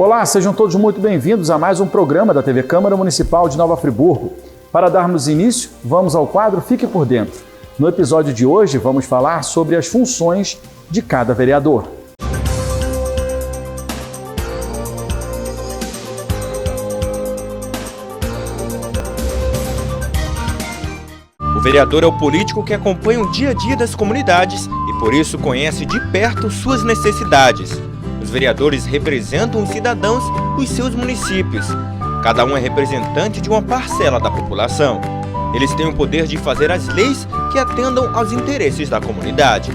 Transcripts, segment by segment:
Olá, sejam todos muito bem-vindos a mais um programa da TV Câmara Municipal de Nova Friburgo. Para darmos início, vamos ao quadro Fique por Dentro. No episódio de hoje, vamos falar sobre as funções de cada vereador. O vereador é o político que acompanha o dia a dia das comunidades e, por isso, conhece de perto suas necessidades. Os vereadores representam os cidadãos dos seus municípios. Cada um é representante de uma parcela da população. Eles têm o poder de fazer as leis que atendam aos interesses da comunidade.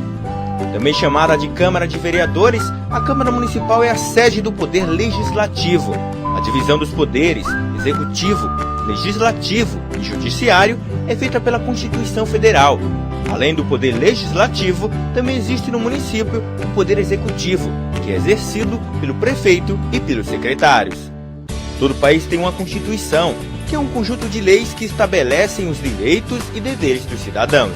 Também chamada de Câmara de Vereadores, a Câmara Municipal é a sede do Poder Legislativo. A divisão dos poderes, Executivo, Legislativo e Judiciário, é feita pela Constituição Federal. Além do Poder Legislativo, também existe no município o Poder Executivo, que é exercido pelo prefeito e pelos secretários. Todo país tem uma Constituição, que é um conjunto de leis que estabelecem os direitos e deveres dos cidadãos.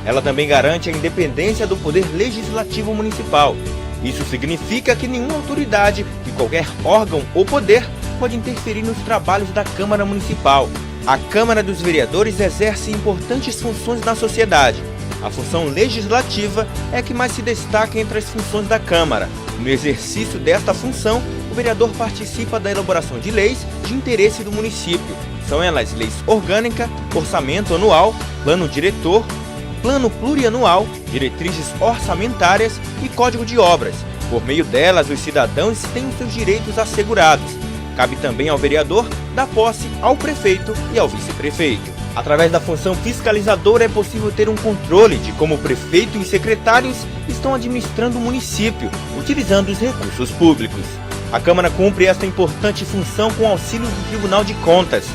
Ela também garante a independência do Poder Legislativo Municipal. Isso significa que nenhuma autoridade, que qualquer órgão ou poder, pode interferir nos trabalhos da Câmara Municipal. A Câmara dos Vereadores exerce importantes funções na sociedade. A função legislativa é a que mais se destaca entre as funções da Câmara. No exercício desta função, o vereador participa da elaboração de leis de interesse do município. São elas leis orgânica, orçamento anual, plano diretor, plano plurianual, diretrizes orçamentárias e código de obras. Por meio delas, os cidadãos têm os seus direitos assegurados. Cabe também ao vereador dar posse ao prefeito e ao vice-prefeito. Através da função fiscalizadora é possível ter um controle de como o prefeito e os secretários estão administrando o município, utilizando os recursos públicos. A Câmara cumpre esta importante função com auxílio do Tribunal de Contas.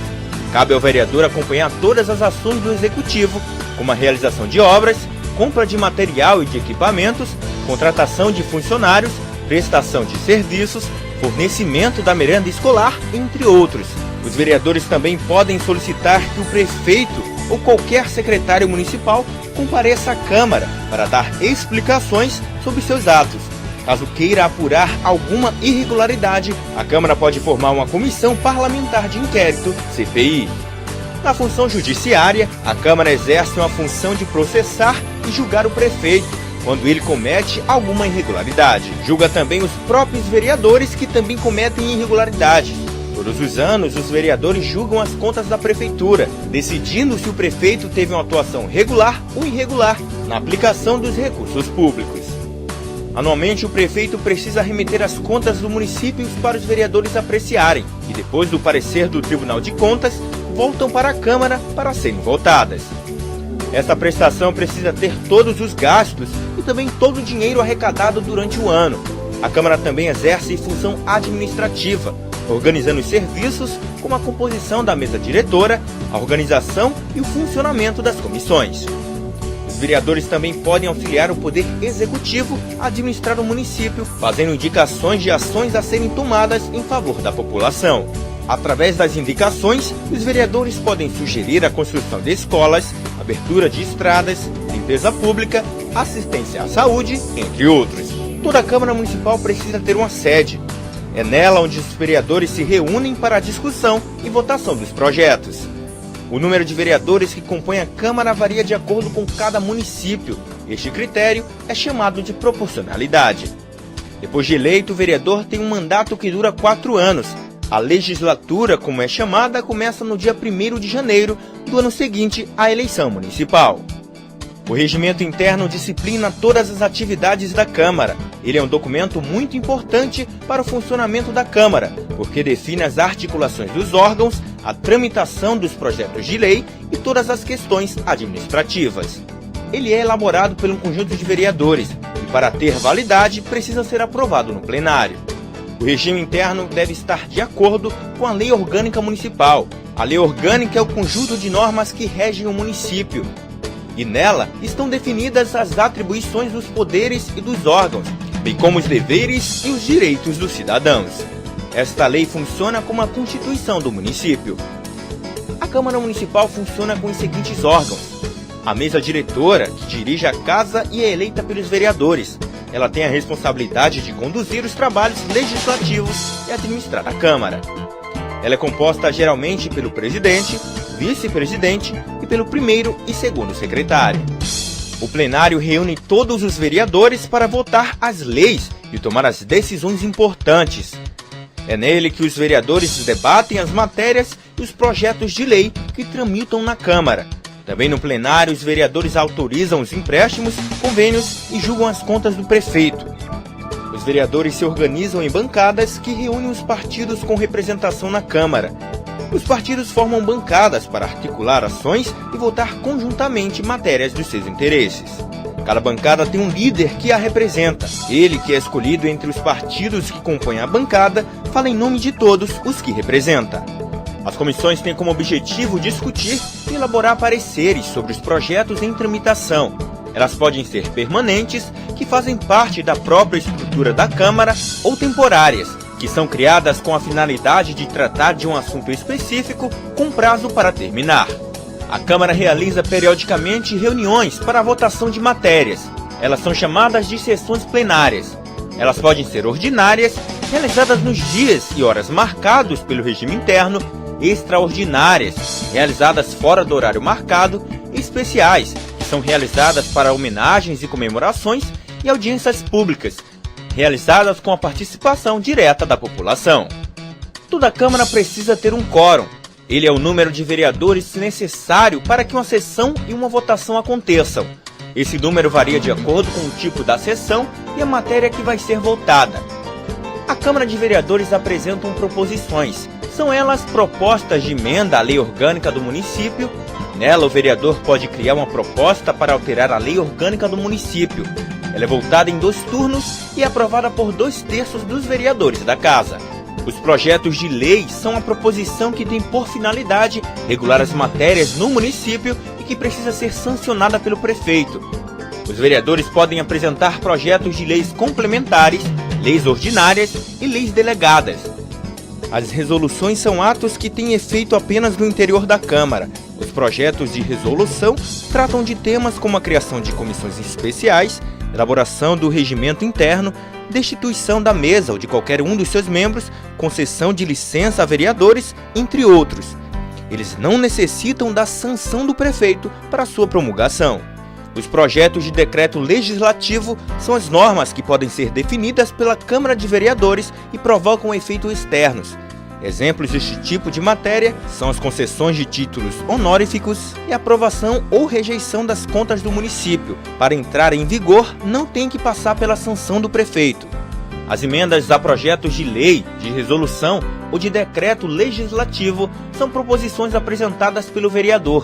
Cabe ao vereador acompanhar todas as ações do Executivo, como a realização de obras, compra de material e de equipamentos, contratação de funcionários, prestação de serviços, fornecimento da merenda escolar, entre outros. Os vereadores também podem solicitar que o prefeito ou qualquer secretário municipal compareça à Câmara para dar explicações sobre seus atos. Caso queira apurar alguma irregularidade, a Câmara pode formar uma comissão parlamentar de inquérito, CPI. Na função judiciária, a Câmara exerce uma função de processar e julgar o prefeito quando ele comete alguma irregularidade. Julga também os próprios vereadores que também cometem irregularidades. Todos os anos, os vereadores julgam as contas da prefeitura, decidindo se o prefeito teve uma atuação regular ou irregular na aplicação dos recursos públicos. Anualmente, o prefeito precisa remeter as contas do município para os vereadores apreciarem e, depois do parecer do Tribunal de Contas, voltam para a Câmara para serem votadas. Esta prestação precisa ter todos os gastos e também todo o dinheiro arrecadado durante o ano. A Câmara também exerce função administrativa, organizando os serviços como a composição da mesa diretora, a organização e o funcionamento das comissões. Os vereadores também podem auxiliar o Poder Executivo a administrar o município, fazendo indicações de ações a serem tomadas em favor da população. Através das indicações, os vereadores podem sugerir a construção de escolas, abertura de estradas, limpeza pública, assistência à saúde, entre outros. Toda a Câmara Municipal precisa ter uma sede. É nela onde os vereadores se reúnem para a discussão e votação dos projetos. O número de vereadores que compõem a Câmara varia de acordo com cada município. Este critério é chamado de proporcionalidade. Depois de eleito, o vereador tem um mandato que dura 4 anos. A legislatura, como é chamada, começa no dia 1º de janeiro do ano seguinte à eleição municipal. O regimento interno disciplina todas as atividades da Câmara. Ele é um documento muito importante para o funcionamento da Câmara, porque define as articulações dos órgãos, a tramitação dos projetos de lei e todas as questões administrativas. Ele é elaborado por um conjunto de vereadores e, para ter validade, precisa ser aprovado no plenário. O regime interno deve estar de acordo com a Lei Orgânica Municipal. A Lei Orgânica é o conjunto de normas que regem o município. E nela estão definidas as atribuições dos poderes e dos órgãos, bem como os deveres e os direitos dos cidadãos. Esta lei funciona como a Constituição do município. A Câmara Municipal funciona com os seguintes órgãos: a mesa diretora, que dirige a casa e é eleita pelos vereadores. ela tem a responsabilidade de conduzir os trabalhos legislativos e administrar a Câmara. Ela é composta geralmente pelo presidente, vice-presidente e pelo primeiro e segundo secretário. O plenário reúne todos os vereadores para votar as leis e tomar as decisões importantes. É nele que os vereadores debatem as matérias e os projetos de lei que tramitam na Câmara. Também no plenário, os vereadores autorizam os empréstimos, convênios e julgam as contas do prefeito. Os vereadores se organizam em bancadas que reúnem os partidos com representação na Câmara. Os partidos formam bancadas para articular ações e votar conjuntamente matérias dos seus interesses. Cada bancada tem um líder que a representa. Ele, que é escolhido entre os partidos que compõem a bancada, fala em nome de todos os que representa. As comissões têm como objetivo discutir e elaborar pareceres sobre os projetos em tramitação. Elas podem ser permanentes, que fazem parte da própria estrutura da Câmara, ou temporárias, que são criadas com a finalidade de tratar de um assunto específico com prazo para terminar. A Câmara realiza periodicamente reuniões para a votação de matérias. Elas são chamadas de sessões plenárias. Elas podem ser ordinárias, realizadas nos dias e horas marcados pelo regime interno, extraordinárias, realizadas fora do horário marcado, e especiais, que são realizadas para homenagens e comemorações, e audiências públicas, realizadas com a participação direta da população. Toda Câmara precisa ter um quórum. Ele é o número de vereadores necessário para que uma sessão e uma votação aconteçam. Esse número varia de acordo com o tipo da sessão e a matéria que vai ser votada. A Câmara de Vereadores apresentam proposições. São elas propostas de emenda à lei orgânica do município. Nela, o vereador pode criar uma proposta para alterar a lei orgânica do município. Ela é votada em 2 turnos e é aprovada por 2/3 dos vereadores da Casa. Os projetos de lei são a proposição que tem por finalidade regular as matérias no município e que precisa ser sancionada pelo prefeito. Os vereadores podem apresentar projetos de leis complementares, leis ordinárias e leis delegadas. As resoluções são atos que têm efeito apenas no interior da Câmara. Os projetos de resolução tratam de temas como a criação de comissões especiais, elaboração do regimento interno, destituição da mesa ou de qualquer um dos seus membros, concessão de licença a vereadores, entre outros. Eles não necessitam da sanção do prefeito para sua promulgação. Os projetos de decreto legislativo são as normas que podem ser definidas pela Câmara de Vereadores e provocam efeitos externos. Exemplos deste tipo de matéria são as concessões de títulos honoríficos e a aprovação ou rejeição das contas do município. Para entrar em vigor, não tem que passar pela sanção do prefeito. As emendas a projetos de lei, de resolução ou de decreto legislativo são proposições apresentadas pelo vereador,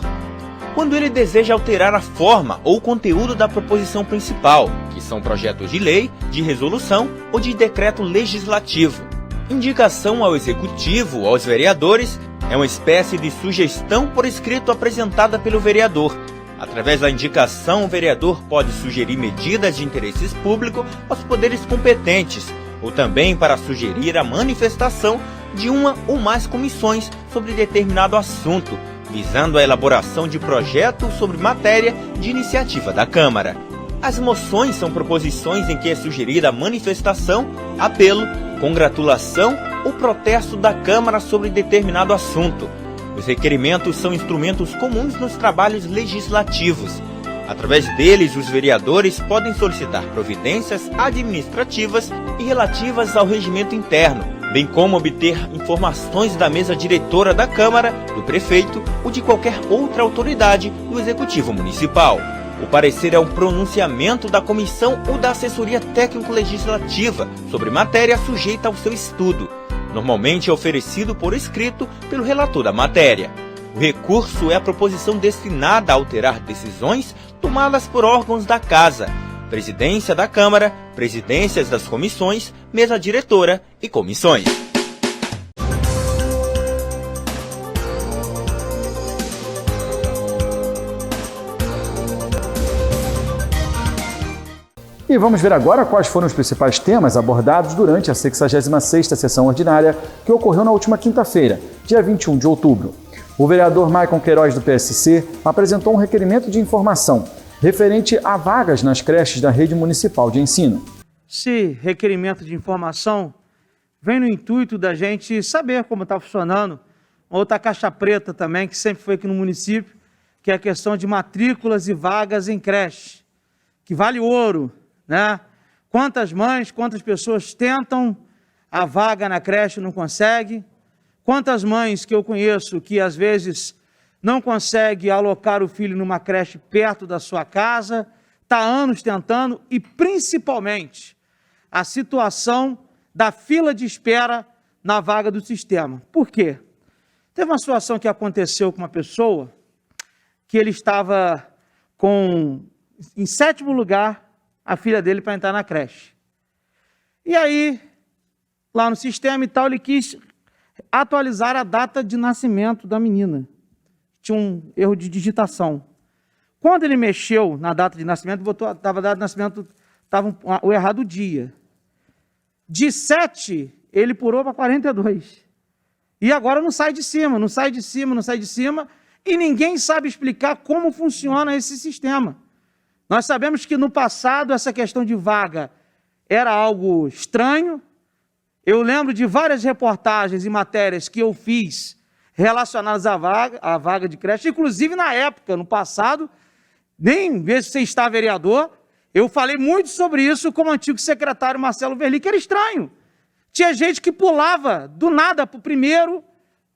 quando ele deseja alterar a forma ou conteúdo da proposição principal, que são projetos de lei, de resolução ou de decreto legislativo. Indicação ao executivo ou aos vereadores é uma espécie de sugestão por escrito apresentada pelo vereador. Através da indicação, o vereador pode sugerir medidas de interesse público aos poderes competentes, ou também para sugerir a manifestação de uma ou mais comissões sobre determinado assunto, visando a elaboração de projeto sobre matéria de iniciativa da Câmara. As moções são proposições em que é sugerida a manifestação, apelo, congratulação ou protesto da Câmara sobre determinado assunto. Os requerimentos são instrumentos comuns nos trabalhos legislativos. Através deles, os vereadores podem solicitar providências administrativas e relativas ao regimento interno, bem como obter informações da mesa diretora da Câmara, do prefeito ou de qualquer outra autoridade do Executivo Municipal. O parecer é um pronunciamento da comissão ou da assessoria técnico-legislativa sobre matéria sujeita ao seu estudo. Normalmente é oferecido por escrito pelo relator da matéria. O recurso é a proposição destinada a alterar decisões tomadas por órgãos da Casa, Presidência da Câmara, presidências das comissões, mesa diretora e comissões. E vamos ver agora quais foram os principais temas abordados durante a 66ª sessão ordinária que ocorreu na última quinta-feira, dia 21 de outubro. O vereador Maicon Queiroz, do PSC, apresentou um requerimento de informação referente a vagas nas creches da rede municipal de ensino. Esse requerimento de informação vem no intuito da gente saber como está funcionando outra caixa preta também, que sempre foi aqui no município, que é a questão de matrículas e vagas em creche, que vale ouro, né? Quantas mães, quantas pessoas tentam a vaga na creche e não conseguem? Quantas mães que eu conheço que às vezes não conseguem alocar o filho numa creche perto da sua casa, está há anos tentando, e principalmente a situação da fila de espera na vaga do sistema. Por quê? Teve uma situação que aconteceu com uma pessoa que ele estava em 7º lugar a filha dele para entrar na creche. E aí, lá no sistema e tal, ele quis atualizar a data de nascimento da menina. Tinha um erro de digitação. Quando ele mexeu na data de nascimento, a data de nascimento, estava o errado dia. De 7, ele pulou para 42. E agora não sai de cima, não sai de cima, não sai de cima, e ninguém sabe explicar como funciona esse sistema. Nós sabemos que no passado essa questão de vaga era algo estranho. Eu lembro de várias reportagens e matérias que eu fiz relacionadas à vaga de creche, inclusive na época, no passado, nem vejo se você está vereador, eu falei muito sobre isso como antigo secretário Marcelo Verli, que era estranho. Tinha gente que pulava do nada para o primeiro,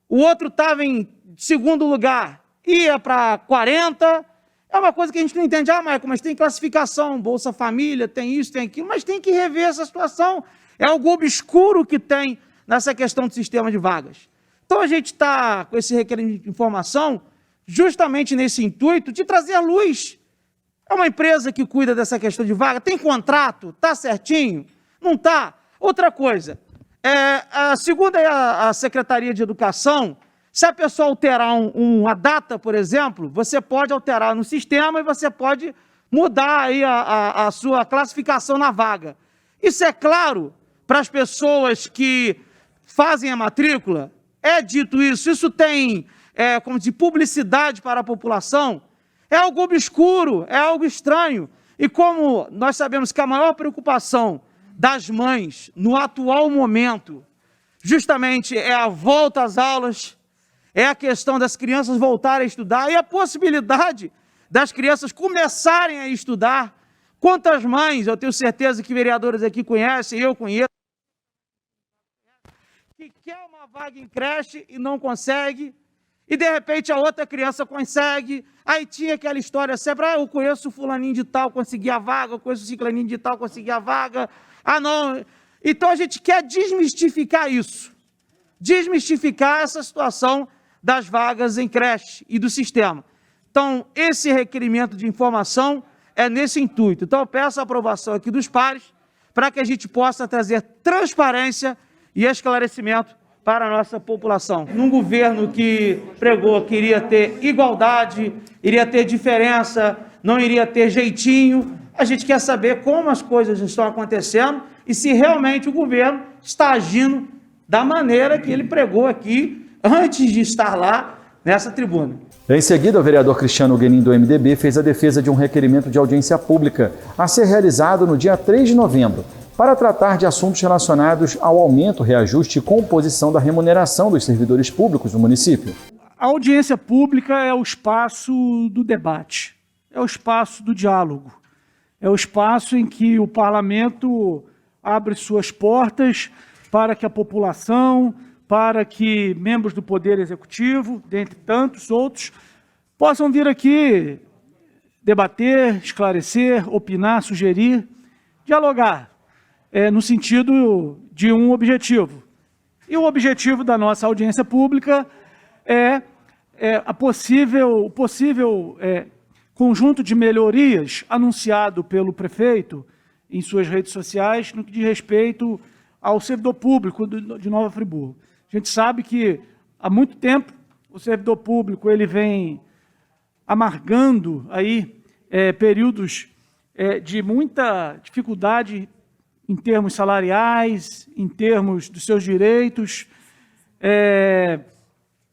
o outro estava em 2º lugar, ia para 40. É uma coisa que a gente não entende. Ah, Michael, mas tem classificação, Bolsa Família, tem isso, tem aquilo, mas tem que rever essa situação. É algo obscuro que tem nessa questão do sistema de vagas. Então a gente está com esse requerimento de informação justamente nesse intuito de trazer luz. É uma empresa que cuida dessa questão de vaga, tem contrato, está certinho? Não está? Outra coisa, segundo a Secretaria de Educação, se a pessoa alterar uma data, por exemplo, você pode alterar no sistema e você pode mudar aí a sua classificação na vaga. Isso é claro para as pessoas que fazem a matrícula? É dito isso? Isso tem como dizer, publicidade para a população? É algo obscuro, é algo estranho. E como nós sabemos que a maior preocupação das mães no atual momento justamente é a volta às aulas, é a questão das crianças voltarem a estudar e a possibilidade das crianças começarem a estudar. Quantas mães, eu tenho certeza que vereadores aqui conhecem, eu conheço, que quer uma vaga em creche e não consegue, e de repente a outra criança consegue. Aí tinha aquela história sempre, eu conheço o fulaninho de tal, consegui a vaga, eu conheço o ciclaninho de tal, consegui a vaga. Ah, não. Então a gente quer desmistificar isso, desmistificar essa situação das vagas em creche e do sistema. Então, esse requerimento de informação é nesse intuito. Então, eu peço a aprovação aqui dos pares para que a gente possa trazer transparência e esclarecimento para a nossa população. Num governo que pregou que iria ter igualdade, iria ter diferença, não iria ter jeitinho, a gente quer saber como as coisas estão acontecendo e se realmente o governo está agindo da maneira que ele pregou aqui antes de estar lá nessa tribuna. Em seguida, o vereador Cristiano Guenin, do MDB, fez a defesa de um requerimento de audiência pública a ser realizado no dia 3 de novembro, para tratar de assuntos relacionados ao aumento, reajuste e composição da remuneração dos servidores públicos do município. A audiência pública é o espaço do debate, é o espaço do diálogo, é o espaço em que o parlamento abre suas portas para que a população, para que membros do Poder Executivo, dentre tantos outros, possam vir aqui debater, esclarecer, opinar, sugerir, dialogar, no sentido de um objetivo. E o objetivo da nossa audiência pública é o possível conjunto de melhorias anunciado pelo prefeito em suas redes sociais no que diz respeito ao servidor público de Nova Friburgo. A gente sabe que há muito tempo o servidor público ele vem amargando aí períodos de muita dificuldade em termos salariais, em termos dos seus direitos,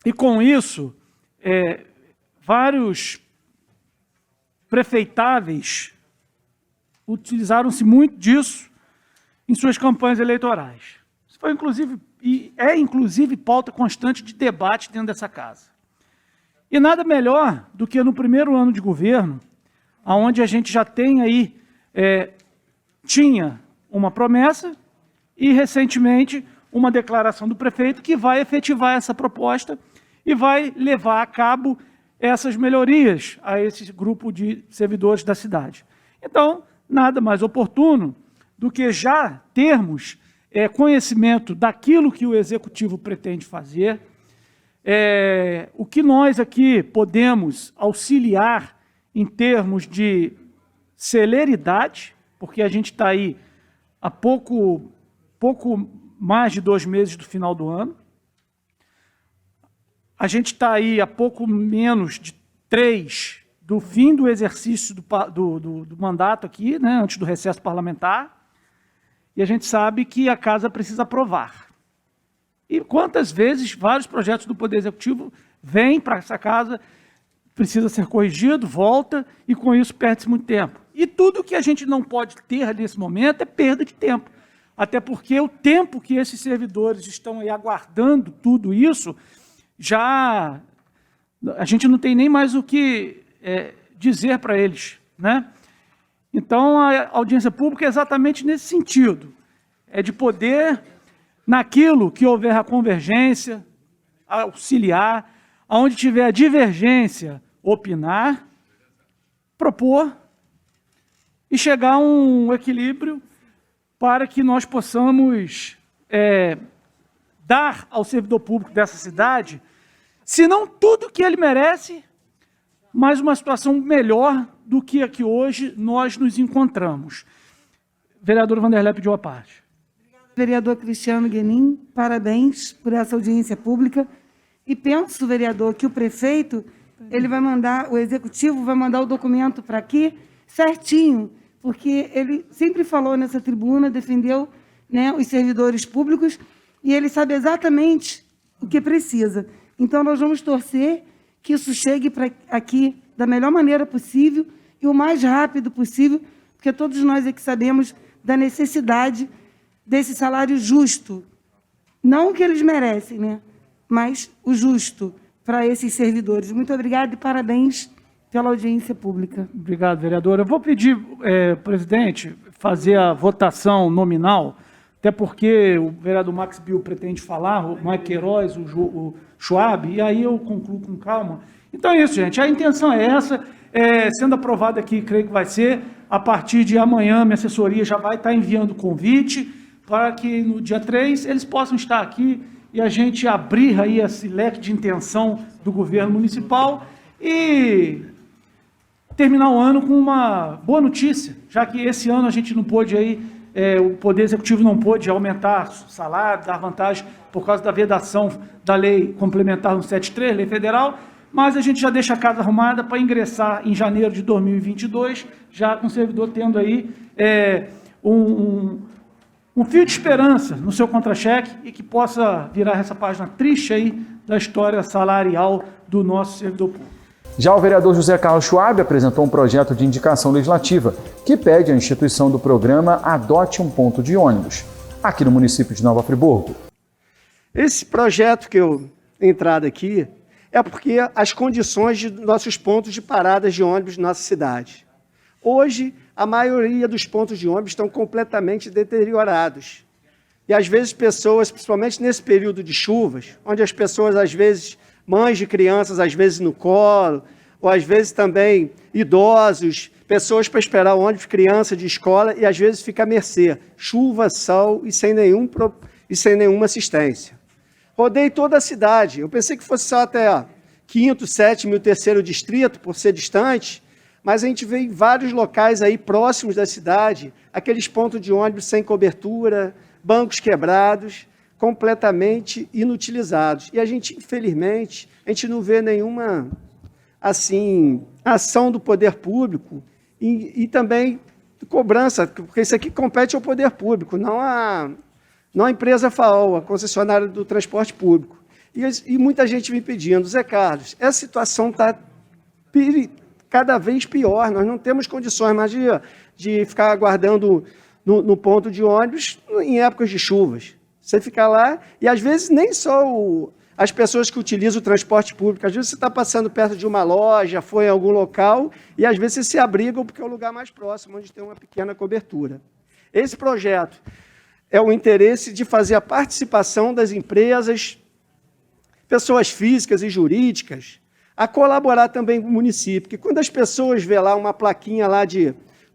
e com isso vários prefeitáveis utilizaram-se muito disso em suas campanhas eleitorais. Isso foi, inclusive, e é, inclusive, pauta constante de debate dentro dessa casa. E nada melhor do que no primeiro ano de governo, onde a gente já tem aí, tinha uma promessa e, recentemente, uma declaração do prefeito que vai efetivar essa proposta e vai levar a cabo essas melhorias a esse grupo de servidores da cidade. Então, nada mais oportuno do que já termos conhecimento daquilo que o Executivo pretende fazer, o que nós aqui podemos auxiliar em termos de celeridade, porque a gente está aí há pouco mais de 2 meses do final do ano. A gente está aí há pouco menos de 3 do fim do exercício do mandato aqui, né, antes do recesso parlamentar, e a gente sabe que a casa precisa aprovar. E quantas vezes vários projetos do Poder Executivo vêm para essa casa, precisa ser corrigido, volta, e com isso perde-se muito tempo. E tudo que a gente não pode ter nesse momento é perda de tempo. Até porque o tempo que esses servidores estão aí aguardando tudo isso, já a gente não tem nem mais o que dizer para eles, né? Então, a audiência pública é exatamente nesse sentido, é de poder, naquilo que houver a convergência, auxiliar, onde tiver a divergência, opinar, propor e chegar a um equilíbrio para que nós possamos dar ao servidor público dessa cidade, se não tudo que ele merece, mas uma situação melhor do que a que hoje nós nos encontramos. Vereador Vanderlei pediu a parte. Vereador Cristiano Guenin, parabéns por essa audiência pública. E penso, vereador, que o prefeito, ele vai mandar, o executivo vai mandar o documento para aqui certinho, porque ele sempre falou nessa tribuna, defendeu, né, os servidores públicos, e ele sabe exatamente o que precisa. Então, nós vamos torcer que isso chegue para aqui da melhor maneira possível e o mais rápido possível, porque todos nós aqui sabemos da necessidade desse salário justo. Não o que eles merecem, né? Mas o justo para esses servidores. Muito obrigada e parabéns pela audiência pública. Obrigado, vereadora. Eu vou pedir, presidente, fazer a votação nominal, até porque o vereador Max Bill pretende falar, o Mike Queiroz, o Schwab, e aí eu concluo com calma. Então é isso, gente. A intenção é essa. Sendo aprovado aqui, creio que vai ser, a partir de amanhã, minha assessoria já vai estar enviando o convite para que no dia 3 eles possam estar aqui e a gente abrir aí esse leque de intenção do governo municipal e terminar o ano com uma boa notícia, já que esse ano a gente não pôde aí, o Poder Executivo não pôde aumentar o salário, dar vantagem por causa da vedação da lei complementar 173, lei federal, mas a gente já deixa a casa arrumada para ingressar em janeiro de 2022, já com o servidor tendo aí um fio de esperança no seu contra-cheque e que possa virar essa página triste aí da história salarial do nosso servidor público. Já o vereador José Carlos Schwab apresentou um projeto de indicação legislativa que pede à instituição do programa adote um ponto de ônibus, aqui no município de Nova Friburgo. Esse projeto que eu entrado aqui é porque as condições de nossos pontos de paradas de ônibus na nossa cidade. Hoje, a maioria dos pontos de ônibus estão completamente deteriorados. E, às vezes, pessoas, principalmente nesse período de chuvas, onde as pessoas, às vezes, mães de crianças, às vezes no colo, ou às vezes também idosos, pessoas para esperar o ônibus, criança de escola, e às vezes fica à mercê. Chuva, sol e sem nenhuma assistência. Rodei toda a cidade. Eu pensei que fosse só até 5º, 7º e 3º distrito, por ser distante, mas a gente vê em vários locais aí próximos da cidade, aqueles pontos de ônibus sem cobertura, bancos quebrados, completamente inutilizados. E a gente, infelizmente, a gente não vê nenhuma, assim, ação do poder público e também cobrança, porque isso aqui compete ao poder público, não a empresa FAO, a concessionária do transporte público. E muita gente me pedindo, Zé Carlos, essa situação está cada vez pior, nós não temos condições mais de ficar aguardando no ponto de ônibus em épocas de chuvas. Você fica lá e, às vezes, nem só as pessoas que utilizam o transporte público. Às vezes você está passando perto de uma loja, foi em algum local, e às vezes você se abrigam porque é o lugar mais próximo, onde tem uma pequena cobertura. Esse projeto é o interesse de fazer a participação das empresas, pessoas físicas e jurídicas, a colaborar também com o município. Porque quando as pessoas vê lá uma plaquinha lá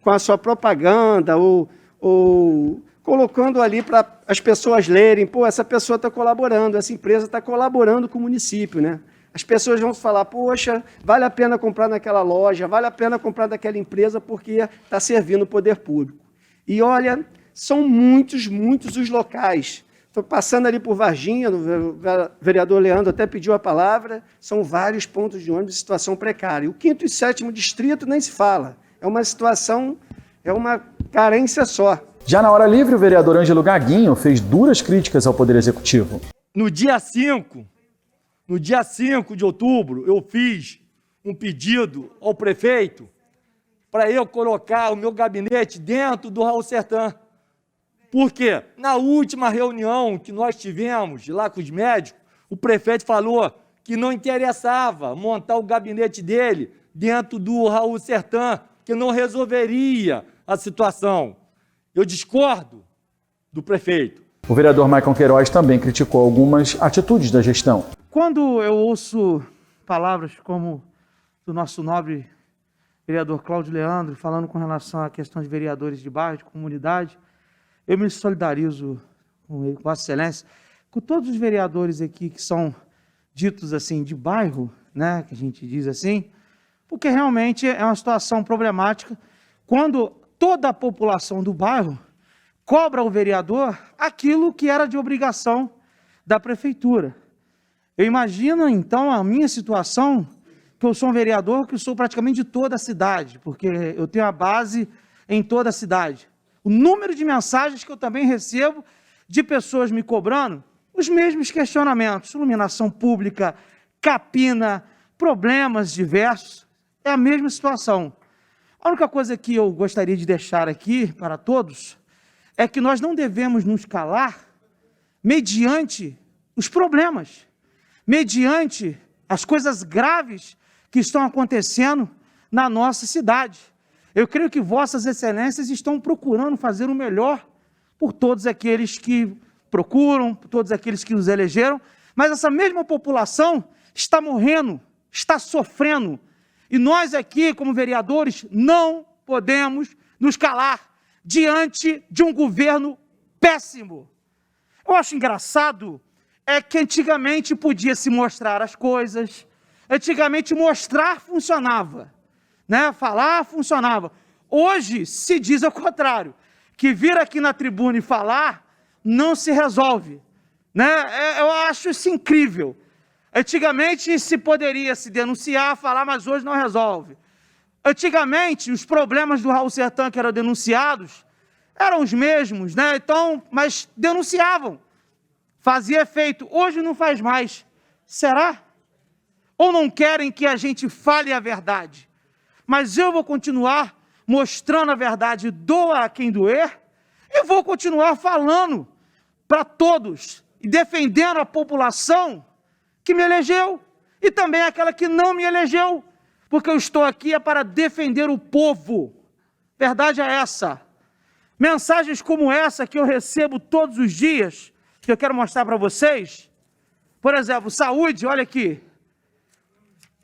com a sua propaganda ou colocando ali para as pessoas lerem, pô, essa pessoa está colaborando, essa empresa está colaborando com o município, né? As pessoas vão falar, poxa, vale a pena comprar naquela loja, vale a pena comprar daquela empresa porque está servindo o poder público. E olha, são muitos os locais. Estou passando ali por Varginha, o vereador Leandro até pediu a palavra, são vários pontos de ônibus em situação precária. O 5º e 7º distrito nem se fala, é uma situação, é uma carência só. Já na hora livre, o vereador Ângelo Gaguinho fez duras críticas ao Poder Executivo. No dia 5 de outubro, eu fiz um pedido ao prefeito para eu colocar o meu gabinete dentro do Raul Sertã. Por quê? Na última reunião que nós tivemos lá com os médicos, o prefeito falou que não interessava montar o gabinete dele dentro do Raul Sertã, que não resolveria a situação. Eu discordo do prefeito. O vereador Maicon Queiroz também criticou algumas atitudes da gestão. Quando eu ouço palavras como do nosso nobre vereador Cláudio Leandro, falando com relação à questão de vereadores de bairro, de comunidade, eu me solidarizo com Vossa Excelência, com todos os vereadores aqui que são ditos assim de bairro, né, que a gente diz assim, porque realmente é uma situação problemática quando toda a população do bairro cobra ao vereador aquilo que era de obrigação da prefeitura. Eu imagino, então, a minha situação, que eu sou um vereador que sou praticamente de toda a cidade, porque eu tenho a base em toda a cidade. O número de mensagens que eu também recebo de pessoas me cobrando os mesmos questionamentos, iluminação pública, capina, problemas diversos, é a mesma situação. A única coisa que eu gostaria de deixar aqui para todos é que nós não devemos nos calar mediante os problemas, mediante as coisas graves que estão acontecendo na nossa cidade. Eu creio que Vossas Excelências estão procurando fazer o melhor por todos aqueles que procuram, por todos aqueles que nos elegeram, mas essa mesma população está morrendo, está sofrendo. E nós aqui, como vereadores, não podemos nos calar diante de um governo péssimo. Eu acho engraçado que antigamente podia se mostrar as coisas, antigamente mostrar funcionava, né? Falar funcionava. Hoje se diz ao contrário, que vir aqui na tribuna e falar não se resolve, né? Eu acho isso incrível. Antigamente se poderia se denunciar, falar, mas hoje não resolve. Antigamente, os problemas do Raul Sertã que eram denunciados eram os mesmos, né? Então, mas denunciavam, fazia efeito. Hoje não faz mais. Será? Ou não querem que a gente fale a verdade? Mas eu vou continuar mostrando a verdade, doa a quem doer, e vou continuar falando para todos e defendendo a população que me elegeu e também aquela que não me elegeu, porque eu estou aqui para defender o povo. Verdade é essa. Mensagens como essa que eu recebo todos os dias, que eu quero mostrar para vocês. Por exemplo, saúde, olha aqui.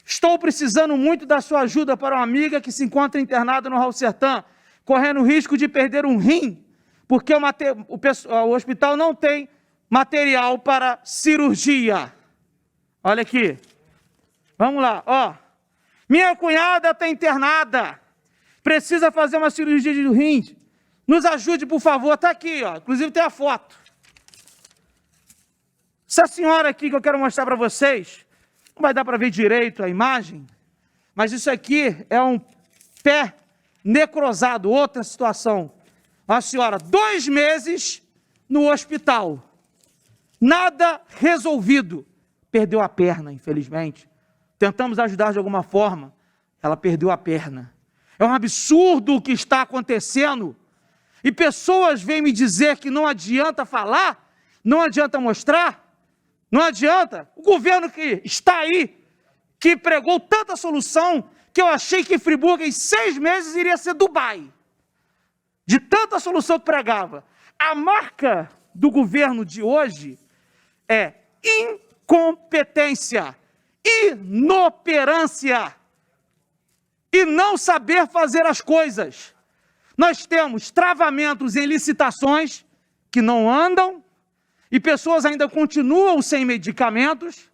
Estou precisando muito da sua ajuda para uma amiga que se encontra internada no Raul Sertã, correndo o risco de perder um rim, porque o hospital não tem material para cirurgia. Olha aqui, vamos lá, ó. Minha cunhada está internada, precisa fazer uma cirurgia de rim. Nos ajude, por favor, está aqui, ó. Inclusive tem a foto. Essa senhora aqui que eu quero mostrar para vocês, não vai dar para ver direito a imagem, mas isso aqui é um pé necrosado, outra situação. A senhora, 2 meses no hospital, nada resolvido. Perdeu a perna, infelizmente. Tentamos ajudar de alguma forma, ela perdeu a perna. É um absurdo o que está acontecendo. e pessoas vêm me dizer que não adianta falar, não adianta mostrar, não adianta. O governo que está aí, que pregou tanta solução, que eu achei que Friburgo em 6 meses iria ser Dubai. De tanta solução que pregava. A marca do governo de hoje é incompetência, inoperância e não saber fazer as coisas. Nós temos travamentos em licitações que não andam e pessoas ainda continuam sem medicamentos.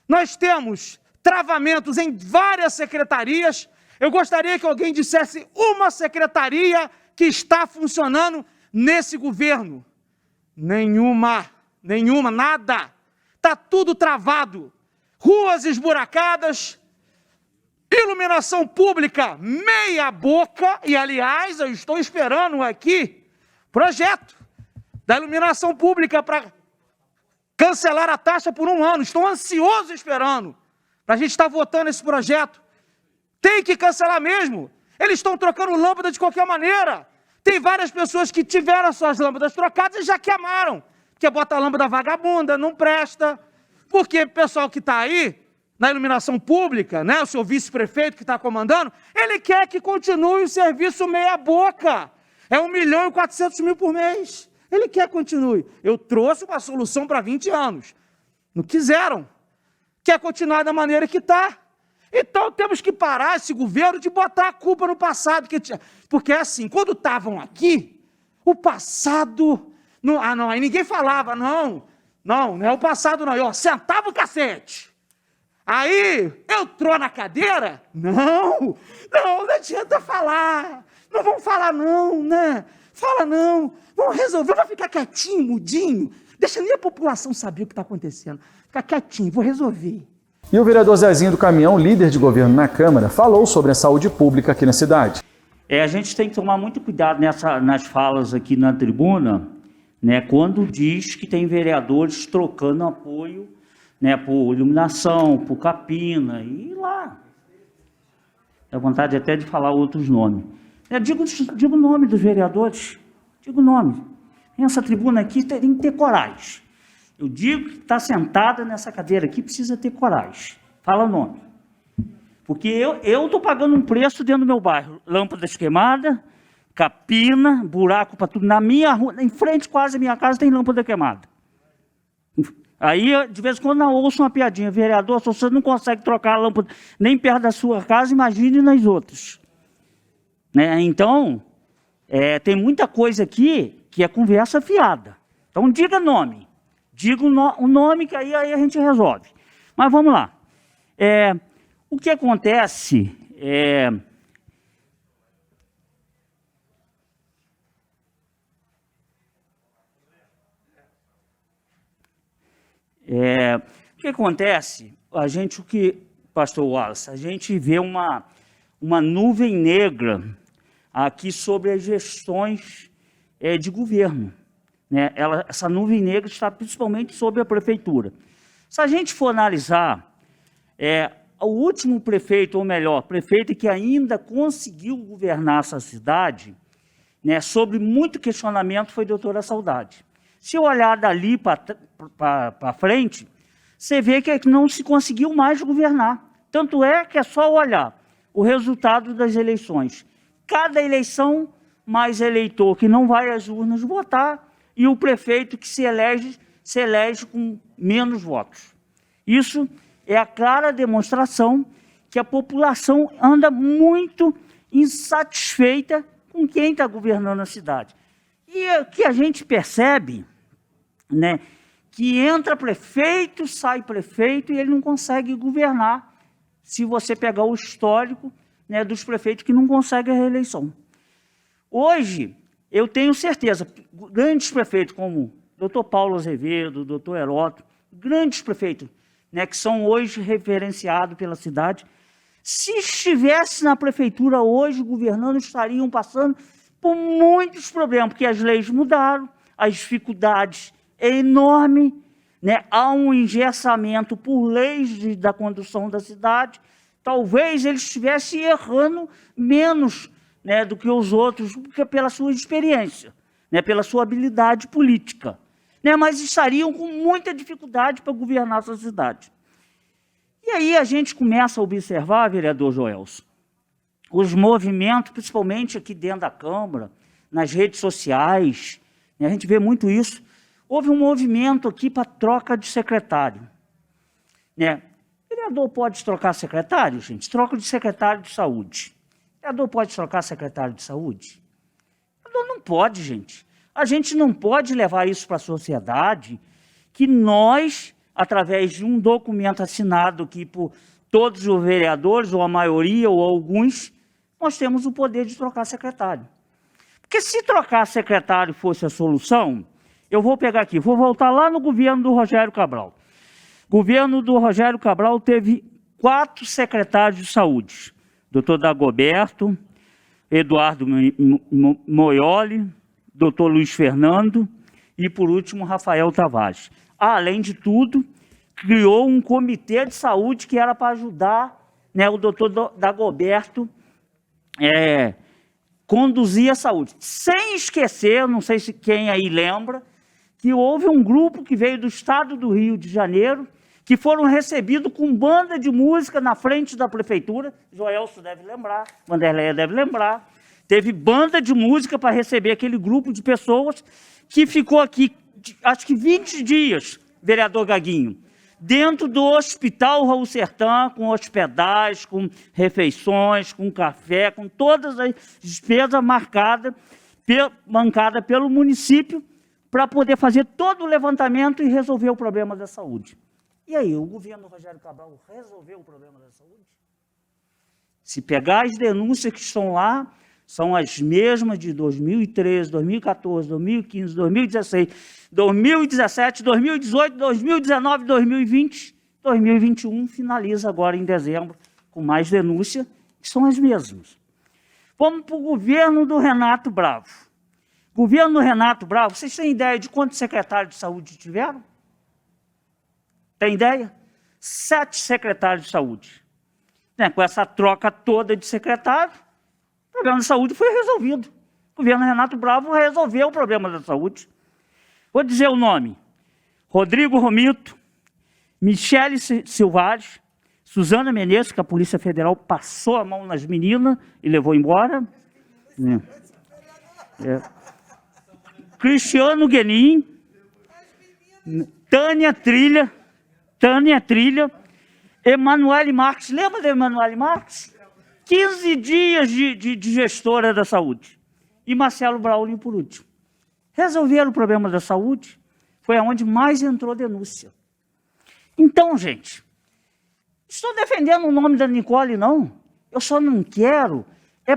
Nós temos travamentos em várias secretarias. Eu gostaria que alguém dissesse uma secretaria que está funcionando nesse governo. Nenhuma, nada. Está tudo travado. Ruas esburacadas, iluminação pública meia boca, e aliás, eu estou esperando aqui projeto da iluminação pública para cancelar a taxa por 1 ano. Estou ansioso esperando para a gente estar votando esse projeto. Tem que cancelar mesmo. Eles estão trocando lâmpada de qualquer maneira. Tem várias pessoas que tiveram suas lâmpadas trocadas e já queimaram. Porque bota a lâmpada vagabunda, não presta. Porque o pessoal que está aí, na iluminação pública, né, o seu vice-prefeito que está comandando, ele quer que continue o serviço meia boca. É 1.400.000 por mês. Ele quer que continue. Eu trouxe uma solução para 20 anos. Não quiseram. Quer continuar da maneira que está. Então temos que parar esse governo de botar a culpa no passado. Porque assim, quando estavam aqui, o passado... aí ninguém falava, não é o passado não. Eu sentava o cacete. Aí, entrou na cadeira? Não adianta falar. Não vamos falar não, né? Fala não. Vamos resolver, vamos ficar quietinho, mudinho. Deixa nem a população saber o que está acontecendo. Ficar quietinho, vou resolver. E o vereador Zezinho do Caminhão, líder de governo na Câmara, falou sobre a saúde pública aqui na cidade. A gente tem que tomar muito cuidado nas falas aqui na tribuna, né, quando diz que tem vereadores trocando apoio, né, por iluminação, por capina, e lá. Dá vontade até de falar outros nomes. Digo o nome dos vereadores, digo o nome. Essa tribuna aqui tem que ter coragem. Eu digo que está sentada nessa cadeira aqui, precisa ter coragem. Fala o nome. Porque eu estou pagando um preço dentro do meu bairro. Lâmpadas queimadas, capina, buraco para tudo. Na minha rua, em frente quase à minha casa, tem lâmpada queimada. Aí, de vez em quando, eu ouço uma piadinha. Vereador, se você não consegue trocar a lâmpada nem perto da sua casa, imagine nas outras. Né? Então, tem muita coisa aqui que é conversa fiada. Então, diga nome. Diga o nome que aí a gente resolve. Mas vamos lá. O que acontece pastor Wallace, a gente vê uma nuvem negra aqui sobre as gestões de governo. Né? Essa nuvem negra está principalmente sobre a prefeitura. Se a gente for analisar, o último prefeito, ou melhor, prefeito que ainda conseguiu governar essa cidade, né, sobre muito questionamento, foi a doutora Saudade. Se olhar dali para frente, você vê que não se conseguiu mais governar. Tanto é que é só olhar o resultado das eleições. Cada eleição, mais eleitor que não vai às urnas votar, e o prefeito que se elege com menos votos. Isso é a clara demonstração que a população anda muito insatisfeita com quem está governando a cidade. E o que a gente percebe, né, que entra prefeito, sai prefeito, e ele não consegue governar, se você pegar o histórico, né, dos prefeitos que não conseguem a reeleição. Hoje, eu tenho certeza, grandes prefeitos como o Dr. Paulo Azevedo, o Dr. Heródoto, grandes prefeitos, né, que são hoje referenciados pela cidade, se estivesse na prefeitura hoje, governando, estariam passando por muitos problemas, porque as leis mudaram, as dificuldades é enorme, né, há um engessamento por leis da condução da cidade, talvez eles estivessem errando menos né, do que os outros, porque pela sua experiência, né, pela sua habilidade política, né, mas estariam com muita dificuldade para governar essa cidade. E aí a gente começa a observar, vereador Joelson, os movimentos, principalmente aqui dentro da Câmara, nas redes sociais, né, a gente vê muito isso. Houve um movimento aqui para troca de secretário, né? O vereador pode trocar secretário, gente? Troca de secretário de saúde. O vereador pode trocar secretário de saúde? O vereador não pode, gente. A gente não pode levar isso para a sociedade, que nós, através de um documento assinado aqui por todos os vereadores, ou a maioria, ou alguns, nós temos o poder de trocar secretário. Porque se trocar secretário fosse a solução, eu vou pegar aqui, vou voltar lá no governo do Rogério Cabral. O governo do Rogério Cabral teve 4 secretários de saúde. Dr. Dagoberto, Eduardo Moioli, Dr. Luiz Fernando e, por último, Rafael Tavares. Além de tudo, criou um comitê de saúde que era para ajudar, né, o Dr. Dagoberto conduzir a saúde. Sem esquecer, não sei se quem aí lembra, que houve um grupo que veio do estado do Rio de Janeiro, que foram recebidos com banda de música na frente da prefeitura. Joelson deve lembrar, Vanderleia deve lembrar. Teve banda de música para receber aquele grupo de pessoas que ficou aqui, acho que 20 dias, vereador Gaguinho, dentro do Hospital Raul Sertã, com hospedagem, com refeições, com café, com todas as despesas bancadas pelo município, para poder fazer todo o levantamento e resolver o problema da saúde. E aí, o governo Rogério Cabral resolveu o problema da saúde? Se pegar as denúncias que estão lá, são as mesmas de 2013, 2014, 2015, 2016, 2017, 2018, 2019, 2020, 2021, finaliza agora em dezembro, com mais denúncias, que são as mesmas. Vamos para o governo do Renato Bravo. Governo do Renato Bravo, vocês têm ideia de quantos secretários de saúde tiveram? Tem ideia? 7 secretários de saúde. Né? Com essa troca toda de secretário, o problema da saúde foi resolvido. O governo Renato Bravo resolveu o problema da saúde. Vou dizer o nome. Rodrigo Romito, Michele Silvares, Suzana Menezes, que a Polícia Federal passou a mão nas meninas e levou embora. Cristiano Guenin, Tânia Trilha, Emanuele Marques. Lembra da Emanuele Marques? 15 dias de gestora da saúde. E Marcelo Braulio por último. Resolveram o problema da saúde, foi aonde mais entrou denúncia. Então, gente, estou defendendo o nome da Nicole, não. Eu só não quero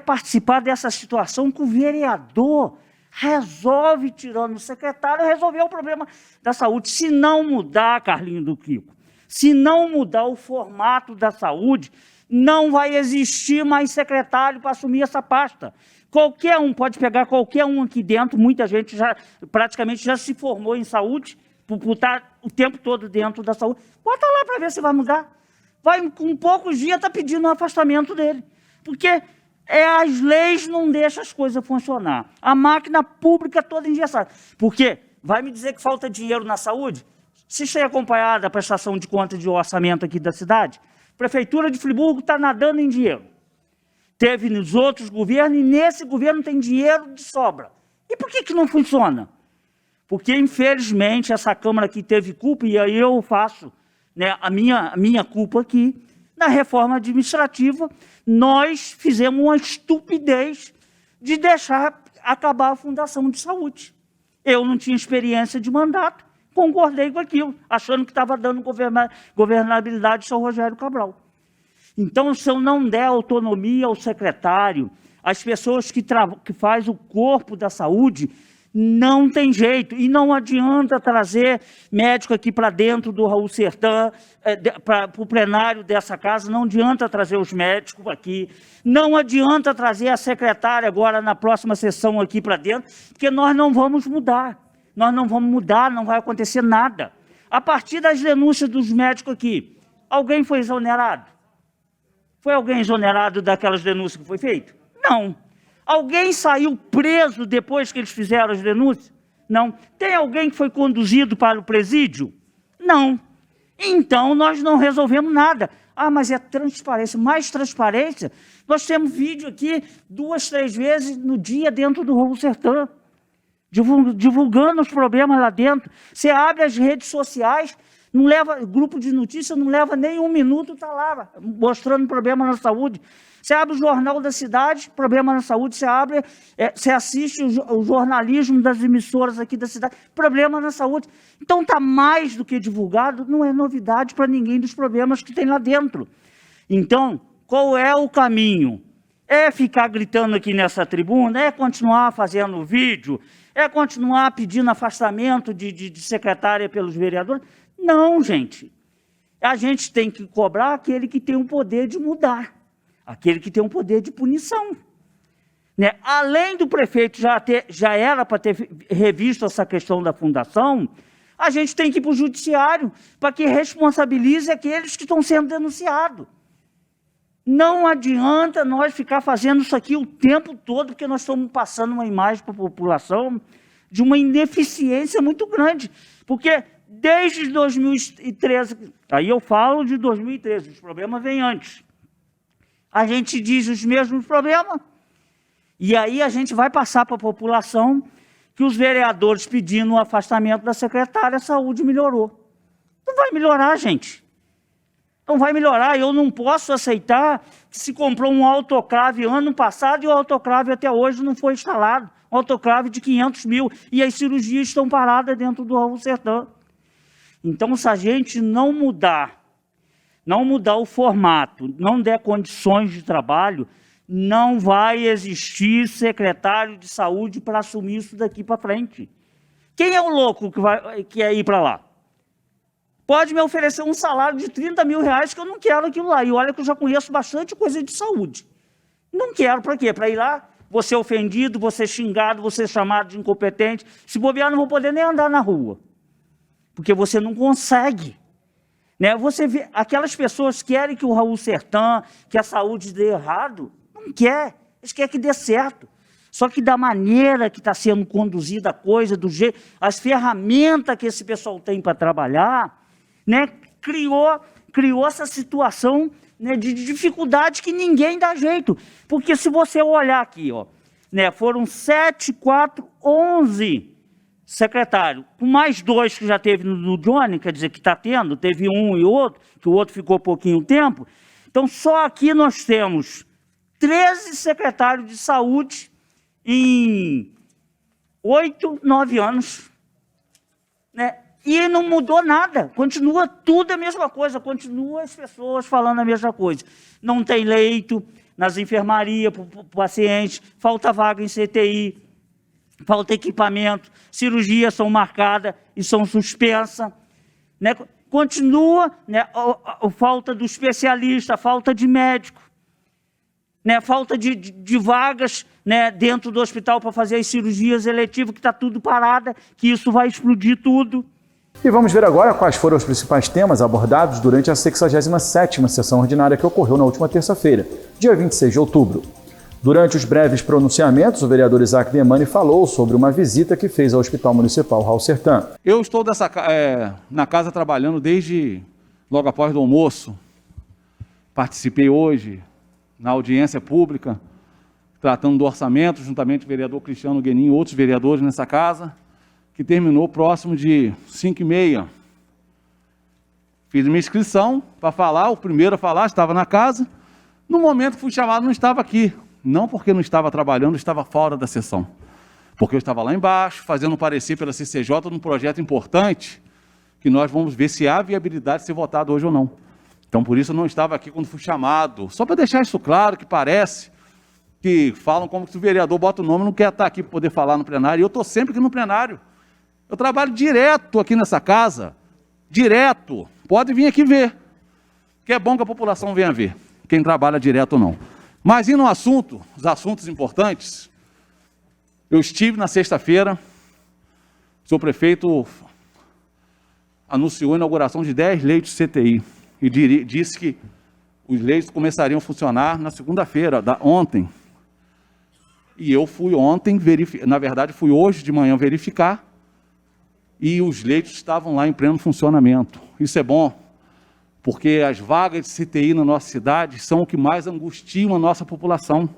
participar dessa situação que o vereador resolve, tirando o secretário, resolver o problema da saúde. Se não mudar, Carlinho do Kiko, se não mudar o formato da saúde, não vai existir mais secretário para assumir essa pasta. Qualquer um, pode pegar qualquer um aqui dentro, muita gente praticamente já se formou em saúde, por estar o tempo todo dentro da saúde. Bota lá para ver se vai mudar. Vai, com poucos dias, está pedindo o afastamento dele. Porque as leis não deixam as coisas funcionar. A máquina pública toda engessada. Porque vai me dizer que falta dinheiro na saúde? Se tem acompanhado a prestação de conta de orçamento aqui da cidade, a Prefeitura de Friburgo está nadando em dinheiro. Teve nos outros governos e nesse governo tem dinheiro de sobra. E por que não funciona? Porque, infelizmente, essa Câmara aqui teve culpa, e aí eu faço, né, a minha culpa aqui. Na reforma administrativa, nós fizemos uma estupidez de deixar acabar a Fundação de Saúde. Eu não tinha experiência de mandato, concordei com aquilo, achando que estava dando governabilidade ao São Rogério Cabral. Então, se eu não der autonomia ao secretário, às pessoas que fazem o corpo da saúde, não tem jeito. E não adianta trazer médico aqui para dentro do Raul Sertã, para o plenário dessa casa, não adianta trazer os médicos aqui, não adianta trazer a secretária agora na próxima sessão aqui para dentro, porque nós não vamos mudar. Nós não vamos mudar, não vai acontecer nada. A partir das denúncias dos médicos aqui, alguém foi exonerado? Foi alguém exonerado daquelas denúncias que foi feito? Não. Alguém saiu preso depois que eles fizeram as denúncias? Não. Tem alguém que foi conduzido para o presídio? Não. Então, nós não resolvemos nada. Ah, mas é transparência. Mais transparência? Nós temos vídeo aqui 2, 3 vezes no dia dentro do Raul Sertã, divulgando os problemas lá dentro. Você abre as redes sociais, não leva, grupo de notícias não leva nem 1 minuto, está lá, mostrando problema na saúde. Você abre o Jornal da Cidade, problema na saúde, você assiste o jornalismo das emissoras aqui da cidade, problema na saúde. Então está mais do que divulgado, não é novidade para ninguém dos problemas que tem lá dentro. Então, qual é o caminho? É ficar gritando aqui nessa tribuna? É continuar fazendo vídeo? É continuar pedindo afastamento de secretária pelos vereadores? Não, gente. A gente tem que cobrar aquele que tem o poder de mudar, aquele que tem o poder de punição. Né? Além do prefeito já era para ter revisto essa questão da fundação, a gente tem que ir para o judiciário para que responsabilize aqueles que estão sendo denunciados. Não adianta nós ficar fazendo isso aqui o tempo todo, porque nós estamos passando uma imagem para a população de uma ineficiência muito grande. Porque desde 2013, aí eu falo de 2013, os problemas vêm antes. A gente diz os mesmos problemas, e aí a gente vai passar para a população que os vereadores pedindo o afastamento da secretária, a saúde melhorou. Não vai melhorar, gente. Não vai melhorar. Eu não posso aceitar que se comprou um autoclave ano passado e o autoclave até hoje não foi instalado. Um autoclave de 500 mil e as cirurgias estão paradas dentro do Raul Sertã. Então, se a gente não mudar o formato, não der condições de trabalho, não vai existir secretário de saúde para assumir isso daqui para frente. Quem é o louco que quer ir para lá? Pode me oferecer um salário de 30 mil reais que eu não quero aquilo lá. E olha que eu já conheço bastante coisa de saúde. Não quero, para quê? Para ir lá, vou ser ofendido, vou ser xingado, vou ser chamado de incompetente. Se bobear, não vou poder nem andar na rua. Porque você não consegue. Né? Você vê, aquelas pessoas querem que o Raul Sertã, que a saúde dê errado. Não quer. Eles querem que dê certo. Só que da maneira que está sendo conduzida a coisa, do jeito, as ferramentas que esse pessoal tem para trabalhar, né, criou essa situação, né, de dificuldade que ninguém dá jeito. Porque se você olhar aqui, ó, né, foram 7, 4, 11 secretários, com mais 2 que já teve no Johnny, quer dizer que está tendo, teve um e outro, que o outro ficou pouquinho tempo. Então, só aqui nós temos 13 secretários de saúde em 8, 9 anos, né? E não mudou nada, continua tudo a mesma coisa, continua as pessoas falando a mesma coisa. Não tem leito nas enfermarias para o paciente, falta vaga em CTI, falta equipamento, cirurgias são marcadas e são suspensas. Né? Continua, né, a falta do especialista, a falta de médico, né, falta de vagas, né, dentro do hospital para fazer as cirurgias eletivas, que está tudo parada, que isso vai explodir tudo. E vamos ver agora quais foram os principais temas abordados durante a 67ª sessão ordinária que ocorreu na última terça-feira, dia 26 de outubro. Durante os breves pronunciamentos, o vereador Isaac Demani falou sobre uma visita que fez ao Hospital Municipal Raul Sertã. Eu estou na casa trabalhando desde logo após o almoço. Participei hoje na audiência pública, tratando do orçamento, juntamente com o vereador Cristiano Guenin e outros vereadores nessa casa, que terminou próximo de 5h30. Fiz minha inscrição para falar, o primeiro a falar, estava na casa. No momento que fui chamado, não estava aqui. Não porque não estava trabalhando, estava fora da sessão. Porque eu estava lá embaixo, fazendo um parecer pela CCJ num projeto importante, que nós vamos ver se há viabilidade de ser votado hoje ou não. Então, por isso, eu não estava aqui quando fui chamado. Só para deixar isso claro, que parece que falam como se o vereador bota o nome e não quer estar aqui para poder falar no plenário. E eu estou sempre aqui no plenário. Eu trabalho direto aqui nessa casa. Direto. Pode vir aqui ver. Que é bom que a população venha ver. Quem trabalha direto ou não. Mas indo ao assunto, os assuntos importantes, eu estive na sexta-feira, o senhor prefeito anunciou a inauguração de 10 leitos CTI e disse que os leitos começariam a funcionar na segunda-feira, ontem. E eu fui ontem, na verdade fui hoje de manhã verificar, e os leitos estavam lá em pleno funcionamento. Isso é bom, porque as vagas de CTI na nossa cidade são o que mais angustiam a nossa população.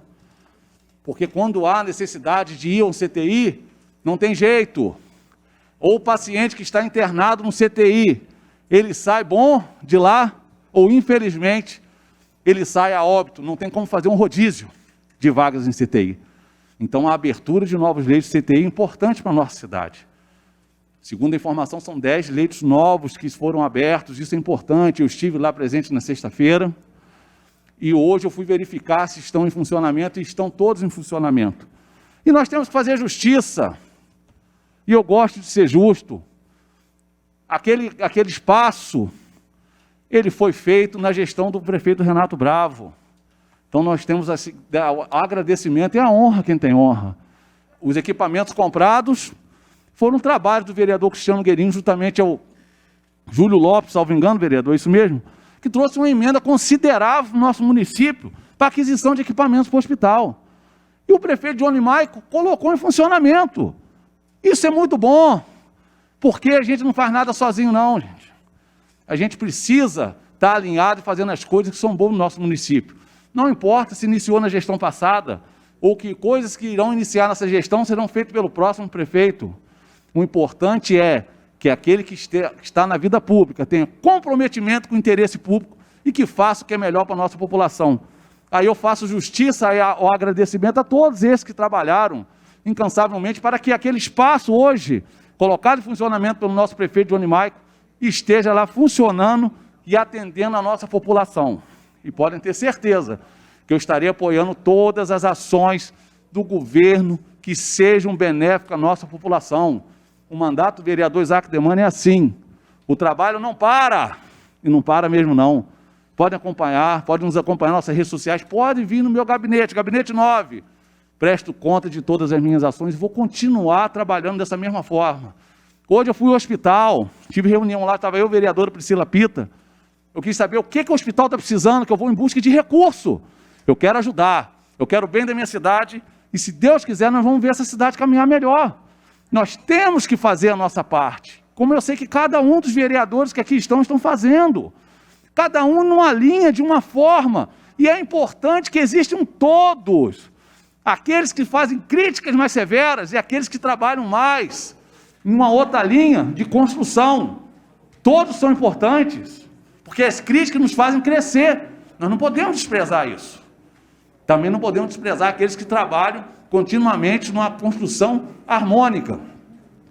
Porque quando há necessidade de ir a um CTI, não tem jeito. Ou o paciente que está internado no CTI, ele sai bom de lá, ou infelizmente, ele sai a óbito. Não tem como fazer um rodízio de vagas em CTI. Então a abertura de novos leitos de CTI é importante para a nossa cidade. Segundo a informação, são 10 leitos novos que foram abertos, isso é importante. Eu estive lá presente na sexta-feira, e hoje eu fui verificar se estão em funcionamento, e estão todos em funcionamento. E nós temos que fazer justiça, e eu gosto de ser justo. Aquele espaço, ele foi feito na gestão do prefeito Renato Bravo. Então nós temos assim, o agradecimento e a honra quem tem honra. Os equipamentos comprados foram um trabalho do vereador Cristiano Guerin, juntamente ao Júlio Lopes, salvo engano, vereador, é isso mesmo, que trouxe uma emenda considerável no nosso município para aquisição de equipamentos para o hospital. E o prefeito Johnny Maico colocou em funcionamento. Isso é muito bom, porque a gente não faz nada sozinho não, gente. A gente precisa estar alinhado e fazendo as coisas que são boas no nosso município. Não importa se iniciou na gestão passada, ou que coisas que irão iniciar nessa gestão serão feitas pelo próximo prefeito. O importante é que aquele que está na vida pública tenha comprometimento com o interesse público e que faça o que é melhor para a nossa população. Aí eu faço justiça e o agradecimento a todos esses que trabalharam incansavelmente para que aquele espaço hoje, colocado em funcionamento pelo nosso prefeito Johnny Maico, esteja lá funcionando e atendendo a nossa população. E podem ter certeza que eu estarei apoiando todas as ações do governo que sejam benéficas à nossa população. O mandato do vereador Isaac Demani é assim. O trabalho não para, e não para mesmo não. Podem acompanhar, podem nos acompanhar nas nossas redes sociais, podem vir no meu gabinete, gabinete 9. Presto conta de todas as minhas ações e vou continuar trabalhando dessa mesma forma. Hoje eu fui ao hospital, tive reunião lá, estava eu, vereadora Priscila Pita. Eu quis saber o que o hospital está precisando, que eu vou em busca de recurso. Eu quero ajudar, eu quero o bem da minha cidade e, se Deus quiser, nós vamos ver essa cidade caminhar melhor. Nós temos que fazer a nossa parte, como eu sei que cada um dos vereadores que aqui estão fazendo. Cada um numa linha, de uma forma. E é importante que existam todos. Aqueles que fazem críticas mais severas e aqueles que trabalham mais em uma outra linha de construção. Todos são importantes, porque as críticas nos fazem crescer. Nós não podemos desprezar isso. Também não podemos desprezar aqueles que trabalham continuamente numa construção harmônica.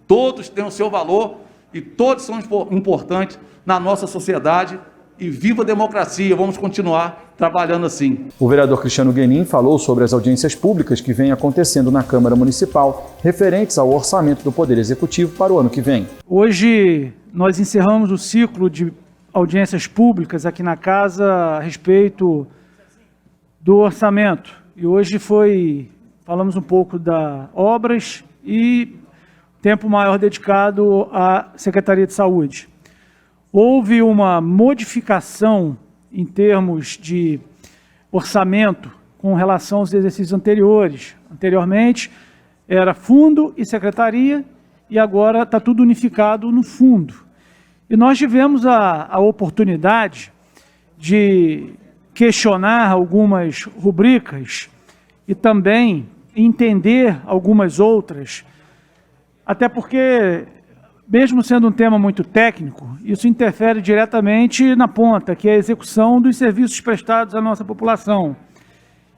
Todos têm o seu valor e todos são importantes na nossa sociedade. E viva a democracia, vamos continuar trabalhando assim. O vereador Cristiano Guenin falou sobre as audiências públicas que vêm acontecendo na Câmara Municipal, referentes ao orçamento do Poder Executivo para o ano que vem. Hoje nós encerramos o ciclo de audiências públicas aqui na casa a respeito do orçamento. E hoje falamos um pouco das obras e tempo maior dedicado à Secretaria de Saúde. Houve uma modificação em termos de orçamento com relação aos exercícios anteriores. Anteriormente era fundo e secretaria e agora está tudo unificado no fundo. E nós tivemos a oportunidade de questionar algumas rubricas e também entender algumas outras, até porque, mesmo sendo um tema muito técnico, isso interfere diretamente na ponta, que é a execução dos serviços prestados à nossa população.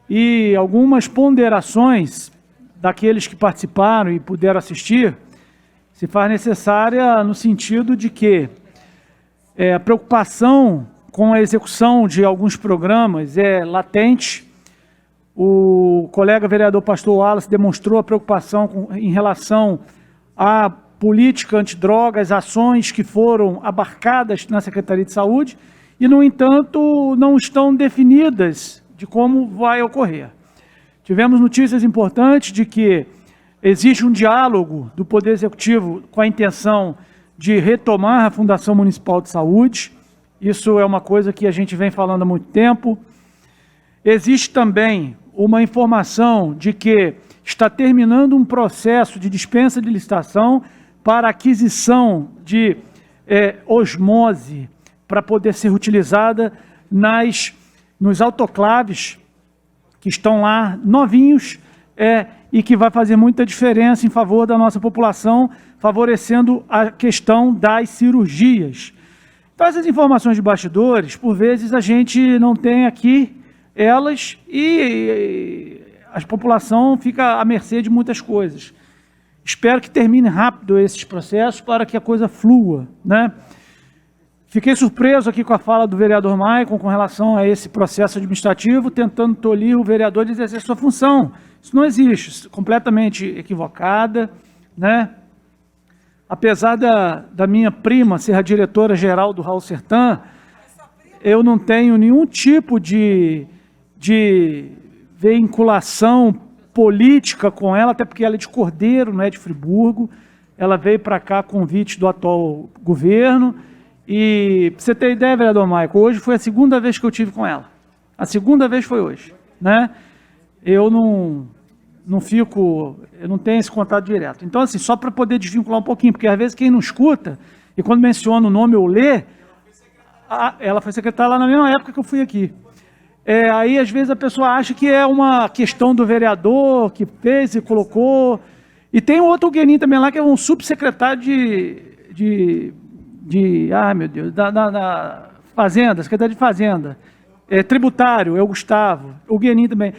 E algumas ponderações daqueles que participaram e puderam assistir se faz necessária no sentido de que a preocupação com a execução de alguns programas é latente. O colega vereador Pastor Wallace demonstrou a preocupação em relação à política antidrogas, ações que foram abarcadas na Secretaria de Saúde e, no entanto, não estão definidas de como vai ocorrer. Tivemos notícias importantes de que existe um diálogo do Poder Executivo com a intenção de retomar a Fundação Municipal de Saúde. Isso é uma coisa que a gente vem falando há muito tempo. Existe também uma informação de que está terminando um processo de dispensa de licitação para aquisição de osmose para poder ser utilizada nos autoclaves que estão lá novinhos e que vai fazer muita diferença em favor da nossa população, favorecendo a questão das cirurgias. Então, essas informações de bastidores, por vezes, a gente não tem aqui elas e a população fica à mercê de muitas coisas. Espero que termine rápido esses processos para que a coisa flua, né? Fiquei surpreso aqui com a fala do vereador Maicon com relação a esse processo administrativo, tentando tolir o vereador de exercer sua função. Isso não existe, completamente equivocada, né? Apesar da minha prima ser a diretora-geral do Raul Sertan, eu não tenho nenhum tipo de vinculação política com ela, até porque ela é de Cordeiro, não é de Friburgo. Ela veio para cá a convite do atual governo. E, para você ter ideia, vereador Maicon, hoje foi a segunda vez que eu tive com ela. A segunda vez foi hoje, né? Eu não tenho esse contato direto. Então, assim, só para poder desvincular um pouquinho, porque às vezes quem não escuta, e quando menciona o nome ou lê, ela foi secretária lá na mesma época que eu fui aqui. Aí, às vezes, a pessoa acha que é uma questão do vereador que fez e colocou. E tem outro Guenin também lá, que é um subsecretário meu Deus, da Fazenda, secretário de Fazenda. Tributário, é o Gustavo. O Guenin também.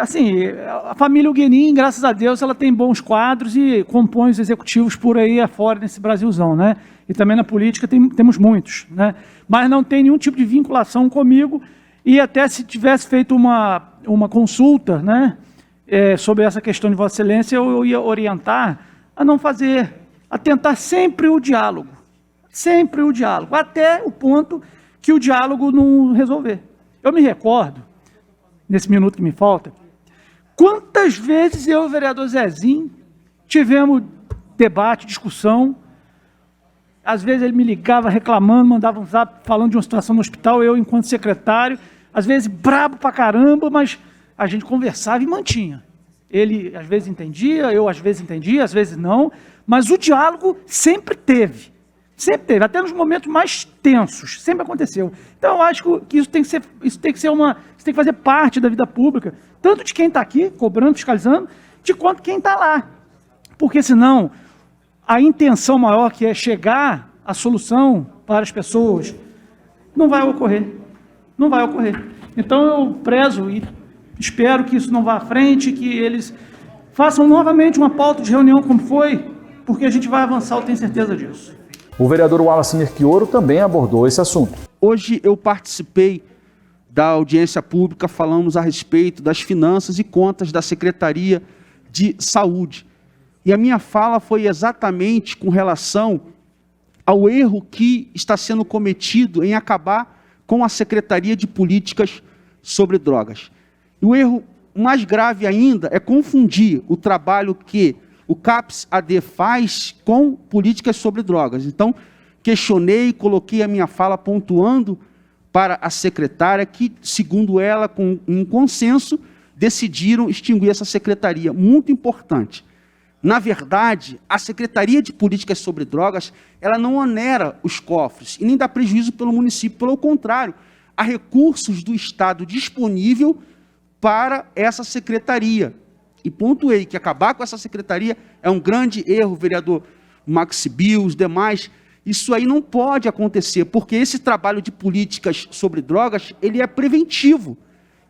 Assim, a família Guenin, graças a Deus, ela tem bons quadros e compõe os executivos por aí afora nesse Brasilzão, né? E também na política temos muitos, né? Mas não tem nenhum tipo de vinculação comigo e até se tivesse feito uma consulta, né, sobre essa questão de Vossa Excelência, eu ia orientar a não fazer, a tentar sempre o diálogo, até o ponto que o diálogo não resolver. Eu me recordo, nesse minuto que me falta, quantas vezes eu e o vereador Zezinho tivemos debate, discussão. Às vezes ele me ligava reclamando, mandava um zap falando de uma situação no hospital, eu enquanto secretário, às vezes brabo pra caramba, mas a gente conversava e mantinha. Ele às vezes entendia, eu às vezes entendia, às vezes não, mas o diálogo sempre teve, até nos momentos mais tensos, sempre aconteceu. Então eu acho que isso tem que fazer parte da vida pública, tanto de quem está aqui, cobrando, fiscalizando, de quanto quem está lá. Porque senão a intenção maior, que é chegar à solução para as pessoas, não vai ocorrer. Então eu prezo e espero que isso não vá à frente, que eles façam novamente uma pauta de reunião como foi, porque a gente vai avançar, eu tenho certeza disso. O vereador Wallace Merchioro também abordou esse assunto. Hoje eu participei da audiência pública, falamos a respeito das finanças e contas da Secretaria de Saúde. E a minha fala foi exatamente com relação ao erro que está sendo cometido em acabar com a Secretaria de Políticas sobre Drogas. E o erro mais grave ainda é confundir o trabalho que o CAPS-AD faz com políticas sobre drogas. Então, questionei, coloquei a minha fala pontuando para a secretária que, segundo ela, com um consenso, decidiram extinguir essa secretaria. Muito importante. Na verdade, a Secretaria de Políticas sobre Drogas, ela não onera os cofres e nem dá prejuízo pelo município. Pelo contrário, há recursos do Estado disponível para essa secretaria. E pontuei que acabar com essa secretaria é um grande erro, vereador Max Bill, os demais. Isso aí não pode acontecer, porque esse trabalho de políticas sobre drogas, ele é preventivo.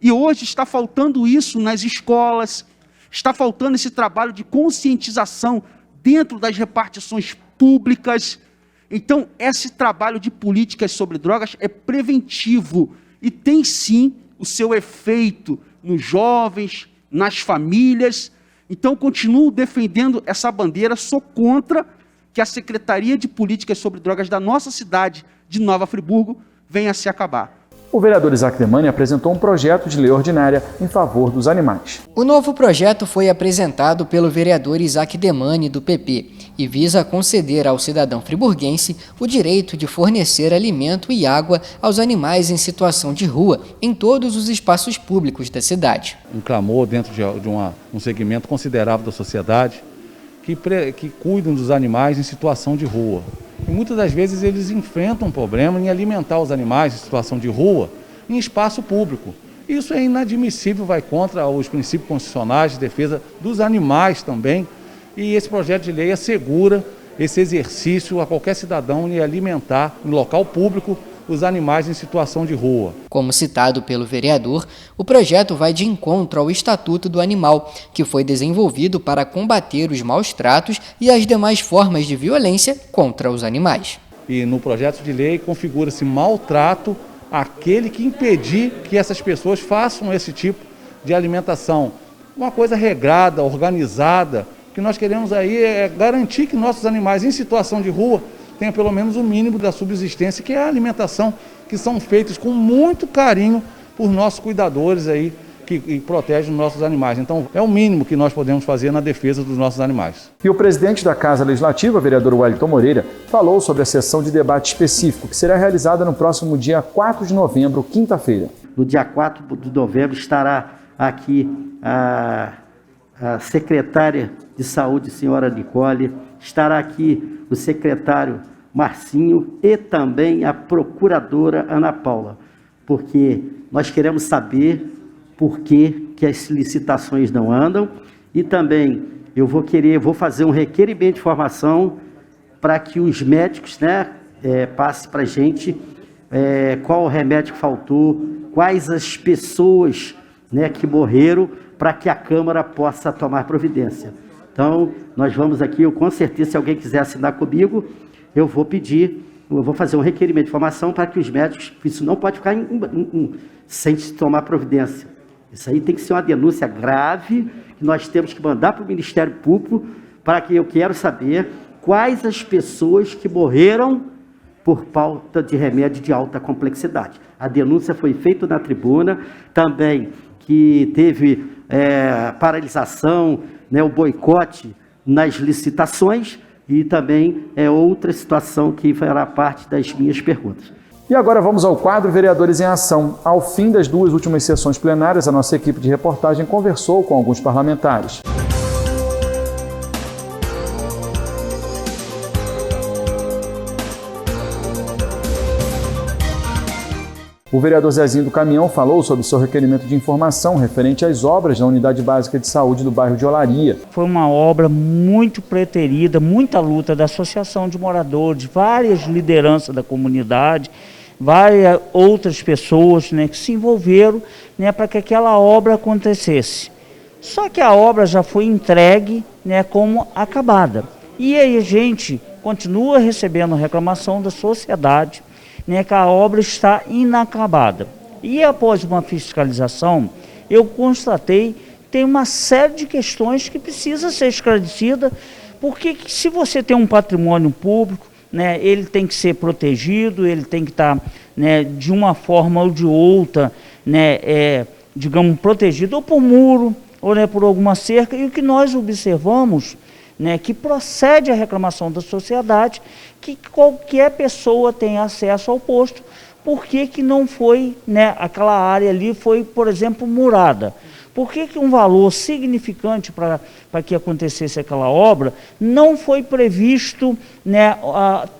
E hoje está faltando isso nas escolas, está faltando esse trabalho de conscientização dentro das repartições públicas. Então, esse trabalho de políticas sobre drogas é preventivo e tem sim o seu efeito nos jovens, nas famílias. Então, continuo defendendo essa bandeira, sou contra que a Secretaria de Políticas sobre Drogas da nossa cidade de Nova Friburgo venha a se acabar. o vereador Isaac Demani apresentou um projeto de lei ordinária em favor dos animais. O novo projeto foi apresentado pelo vereador Isaac Demani, do PP, e visa conceder ao cidadão friburguense o direito de fornecer alimento e água aos animais em situação de rua em todos os espaços públicos da cidade. Um clamor dentro de um segmento considerável da sociedade que cuidam dos animais em situação de rua. E muitas das vezes eles enfrentam um problema em alimentar os animais em situação de rua em espaço público. Isso é inadmissível, vai contra os princípios constitucionais de defesa dos animais também. E esse projeto de lei assegura esse exercício a qualquer cidadão em alimentar em local público os animais em situação de rua. Como citado pelo vereador, o projeto vai de encontro ao Estatuto do Animal, que foi desenvolvido para combater os maus tratos e as demais formas de violência contra os animais. E no projeto de lei configura-se maltrato àquele que impedir que essas pessoas façam esse tipo de alimentação. Uma coisa regrada, organizada. O que nós queremos aí é garantir que nossos animais em situação de rua tenham pelo menos o mínimo da subsistência, que é a alimentação, que são feitos com muito carinho por nossos cuidadores aí, que protegem os nossos animais. Então, é o mínimo que nós podemos fazer na defesa dos nossos animais. E o presidente da Casa Legislativa, vereador Wellington Moreira, falou sobre a sessão de debate específico, que será realizada no próximo dia 4 de novembro, quinta-feira. No dia 4 de novembro estará aqui a secretária de Saúde, senhora Nicole, estará aqui o secretário Marcinho e também a procuradora Ana Paula, porque nós queremos saber por que as licitações não andam e também vou fazer um requerimento de informação para que os médicos passem para a gente qual o remédio que faltou, quais as pessoas que morreram, para que a Câmara possa tomar providência. Então, nós vamos aqui, com certeza, se alguém quiser assinar comigo, eu vou fazer um requerimento de informação para que os médicos, isso não pode ficar sem tomar providência. Isso aí tem que ser uma denúncia grave, que nós temos que mandar para o Ministério Público, para que eu quero saber quais as pessoas que morreram por falta de remédio de alta complexidade. A denúncia foi feita na tribuna, também que teve paralisação, o boicote nas licitações e também outra situação que fará parte das minhas perguntas. E agora vamos ao quadro Vereadores em Ação. Ao fim das duas últimas sessões plenárias, a nossa equipe de reportagem conversou com alguns parlamentares. O vereador Zezinho do Caminhão falou sobre seu requerimento de informação referente às obras da Unidade Básica de Saúde do bairro de Olaria. Foi uma obra muito preterida, muita luta da Associação de Moradores, várias lideranças da comunidade, várias outras pessoas que se envolveram para que aquela obra acontecesse. Só que a obra já foi entregue como acabada. E aí a gente continua recebendo reclamação da sociedade, que a obra está inacabada. E após uma fiscalização, eu constatei que tem uma série de questões que precisa ser esclarecida, porque se você tem um patrimônio público, ele tem que ser protegido, ele tem que estar de uma forma ou de outra, digamos, protegido ou por muro, ou por alguma cerca, e o que nós observamos, que procede a reclamação da sociedade, que qualquer pessoa tem acesso ao posto, por que não foi, aquela área ali foi, por exemplo, murada? Por que um valor significante para que acontecesse aquela obra não foi previsto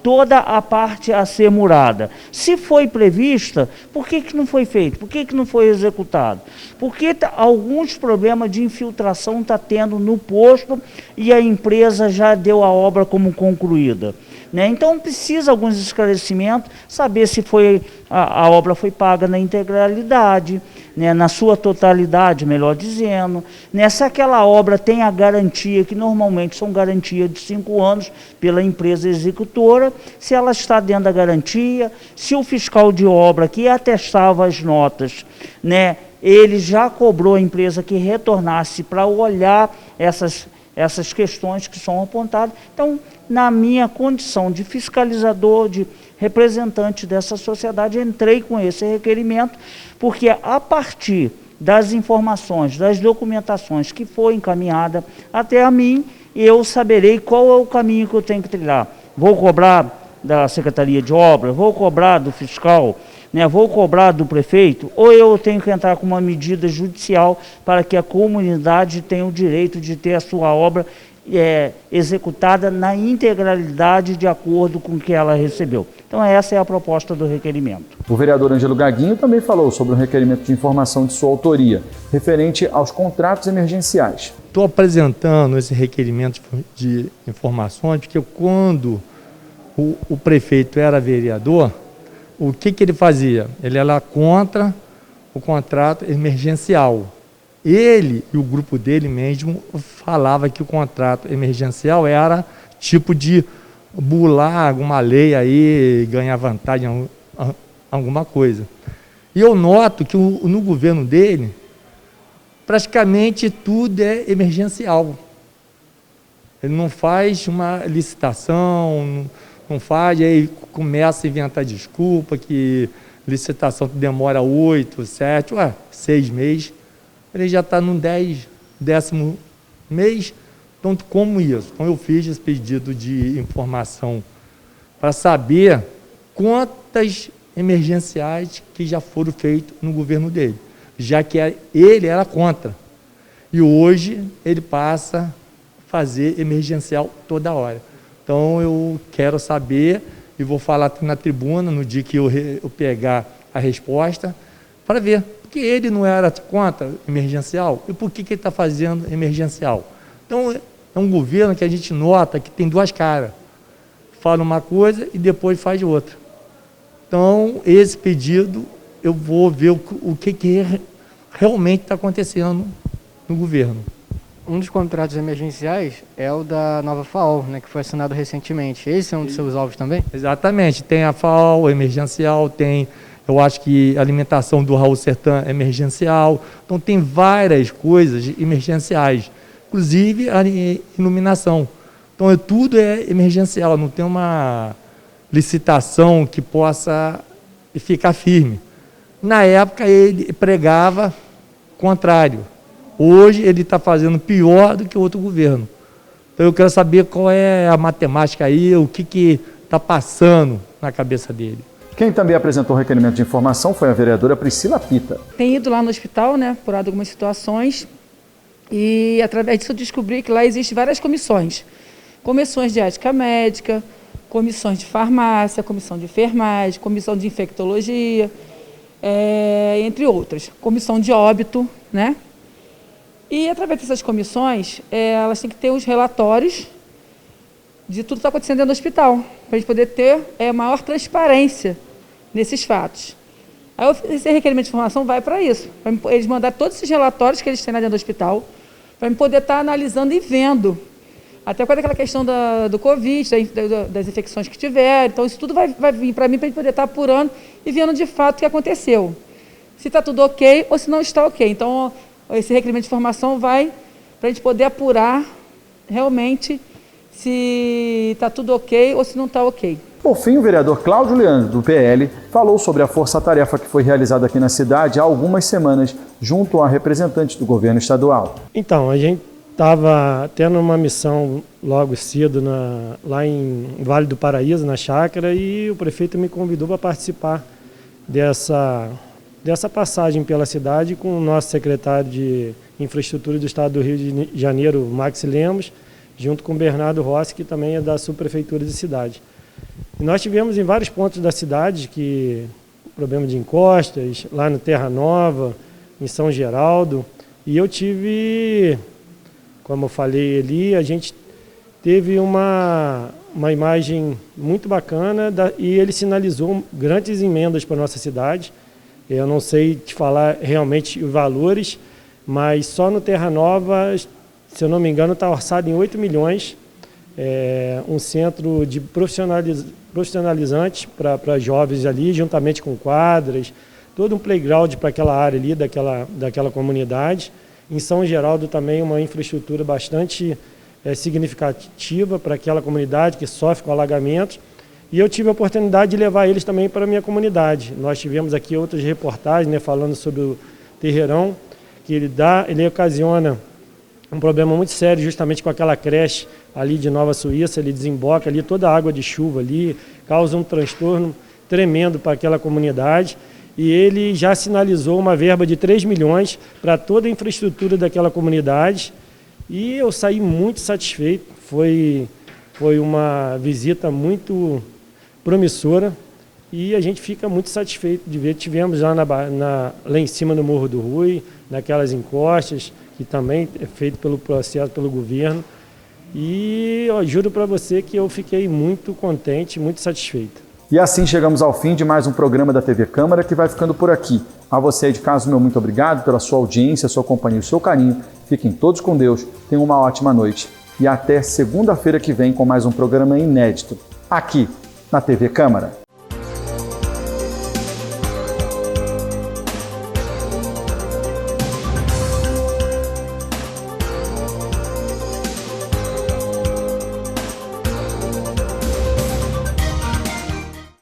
toda a parte a ser murada? Se foi prevista, por que não foi feito? Por que não foi executado? Porque alguns problemas de infiltração está tendo no posto e a empresa já deu a obra como concluída. Então precisa alguns esclarecimentos, saber se a obra foi paga na integralidade, na sua totalidade, melhor dizendo, se aquela obra tem a garantia, que normalmente são garantias de 5 anos pela empresa executora, se ela está dentro da garantia, se o fiscal de obra que atestava as notas, ele já cobrou a empresa que retornasse para olhar essas questões que são apontadas. Então, na minha condição de fiscalizador, de representante dessa sociedade, entrei com esse requerimento, porque a partir das informações, das documentações que foi encaminhada até a mim, eu saberei qual é o caminho que eu tenho que trilhar. Vou cobrar da Secretaria de Obras, vou cobrar do fiscal, né, vou cobrar do prefeito, ou eu tenho que entrar com uma medida judicial para que a comunidade tenha o direito de ter a sua obra executada na integralidade de acordo com o que ela recebeu. Então essa é a proposta do requerimento. O vereador Ângelo Gaguinho também falou sobre um requerimento de informação de sua autoria, referente aos contratos emergenciais. Estou apresentando esse requerimento de informações, porque quando o prefeito era vereador, o que ele fazia? Ele era contra o contrato emergencial. Ele e o grupo dele mesmo falava que o contrato emergencial era tipo de bular alguma lei aí, ganhar vantagem em alguma coisa. E eu noto que no governo dele, praticamente tudo é emergencial. Ele não faz uma licitação, não faz, aí começa a inventar desculpa, que licitação demora 8, 7, 6 meses. Ele já está no 10º mês, então como isso? Então eu fiz esse pedido de informação para saber quantas emergenciais que já foram feitas no governo dele, já que ele era contra. E hoje ele passa a fazer emergencial toda hora. Então eu quero saber e vou falar na tribuna no dia que eu pegar a resposta para ver. Porque ele não era contra emergencial, e por que ele está fazendo emergencial? Então, é um governo que a gente nota que tem duas caras. Fala uma coisa e depois faz outra. Então, esse pedido, eu vou ver o que realmente está acontecendo no governo. Um dos contratos emergenciais é o da nova FAO, né, que foi assinado recentemente. Esse é um dos seus alvos também? Exatamente. Tem a FAO emergencial, tem... Eu acho que a alimentação do Raul Sertã é emergencial. Então, tem várias coisas emergenciais, inclusive a iluminação. Então, tudo é emergencial, não tem uma licitação que possa ficar firme. Na época, ele pregava contrário. Hoje, ele está fazendo pior do que o outro governo. Então, eu quero saber qual é a matemática aí, o que está passando na cabeça dele. Quem também apresentou o requerimento de informação foi a vereadora Priscila Pita. Tem ido lá no hospital, né, apurado algumas situações, e através disso eu descobri que lá existem várias comissões. Comissões de ética médica, comissões de farmácia, comissão de enfermagem, comissão de infectologia, entre outras. Comissão de óbito, né? E através dessas comissões, elas têm que ter os relatórios de tudo que está acontecendo dentro do hospital, para a gente poder ter maior transparência nesses fatos. Aí esse requerimento de informação vai para isso, para eles mandar todos esses relatórios que eles têm lá dentro do hospital, para eu poder estar analisando e vendo, até com aquela questão do Covid, das infecções que tiver. Então isso tudo vai vir para mim, para a gente poder estar apurando e vendo de fato o que aconteceu. Se está tudo ok ou se não está ok. Então esse requerimento de informação vai para a gente poder apurar realmente se está tudo ok ou se não está ok. Por fim, o vereador Cláudio Leandro, do PL, falou sobre a força-tarefa que foi realizada aqui na cidade há algumas semanas, junto a representantes do governo estadual. Então, a gente estava tendo uma missão logo cedo lá em Vale do Paraíso, na chácara, e o prefeito me convidou para participar dessa passagem pela cidade com o nosso secretário de Infraestrutura do Estado do Rio de Janeiro, Max Lemos, junto com o Bernardo Rossi, que também é da subprefeitura de cidade. E nós tivemos em vários pontos da cidade problema de encostas, lá no Terra Nova, em São Geraldo, e eu tive, como eu falei ali, a gente teve uma imagem muito bacana e ele sinalizou grandes emendas para a nossa cidade. Eu não sei te falar realmente os valores, mas só no Terra Nova, se eu não me engano, está orçado em 8 milhões, um centro de profissionalizantes para jovens ali, juntamente com quadras, todo um playground para aquela área ali, daquela comunidade. Em São Geraldo também uma infraestrutura bastante significativa para aquela comunidade que sofre com alagamentos. E eu tive a oportunidade de levar eles também para a minha comunidade. Nós tivemos aqui outras reportagens, né, falando sobre o terreirão, que ele ocasiona um problema muito sério justamente com aquela creche ali de Nova Suíça. Ele desemboca ali toda a água de chuva ali, causa um transtorno tremendo para aquela comunidade. E ele já sinalizou uma verba de 3 milhões para toda a infraestrutura daquela comunidade. E eu saí muito satisfeito. Foi uma visita muito promissora e a gente fica muito satisfeito de ver. Tivemos já lá em cima no Morro do Rui, naquelas encostas, que também é feito pelo processo, pelo governo. E eu juro para você que eu fiquei muito contente, muito satisfeito. E assim chegamos ao fim de mais um programa da TV Câmara, que vai ficando por aqui. A você aí de casa, meu muito obrigado pela sua audiência, sua companhia e o seu carinho. Fiquem todos com Deus, tenham uma ótima noite. E até segunda-feira que vem com mais um programa inédito, aqui na TV Câmara.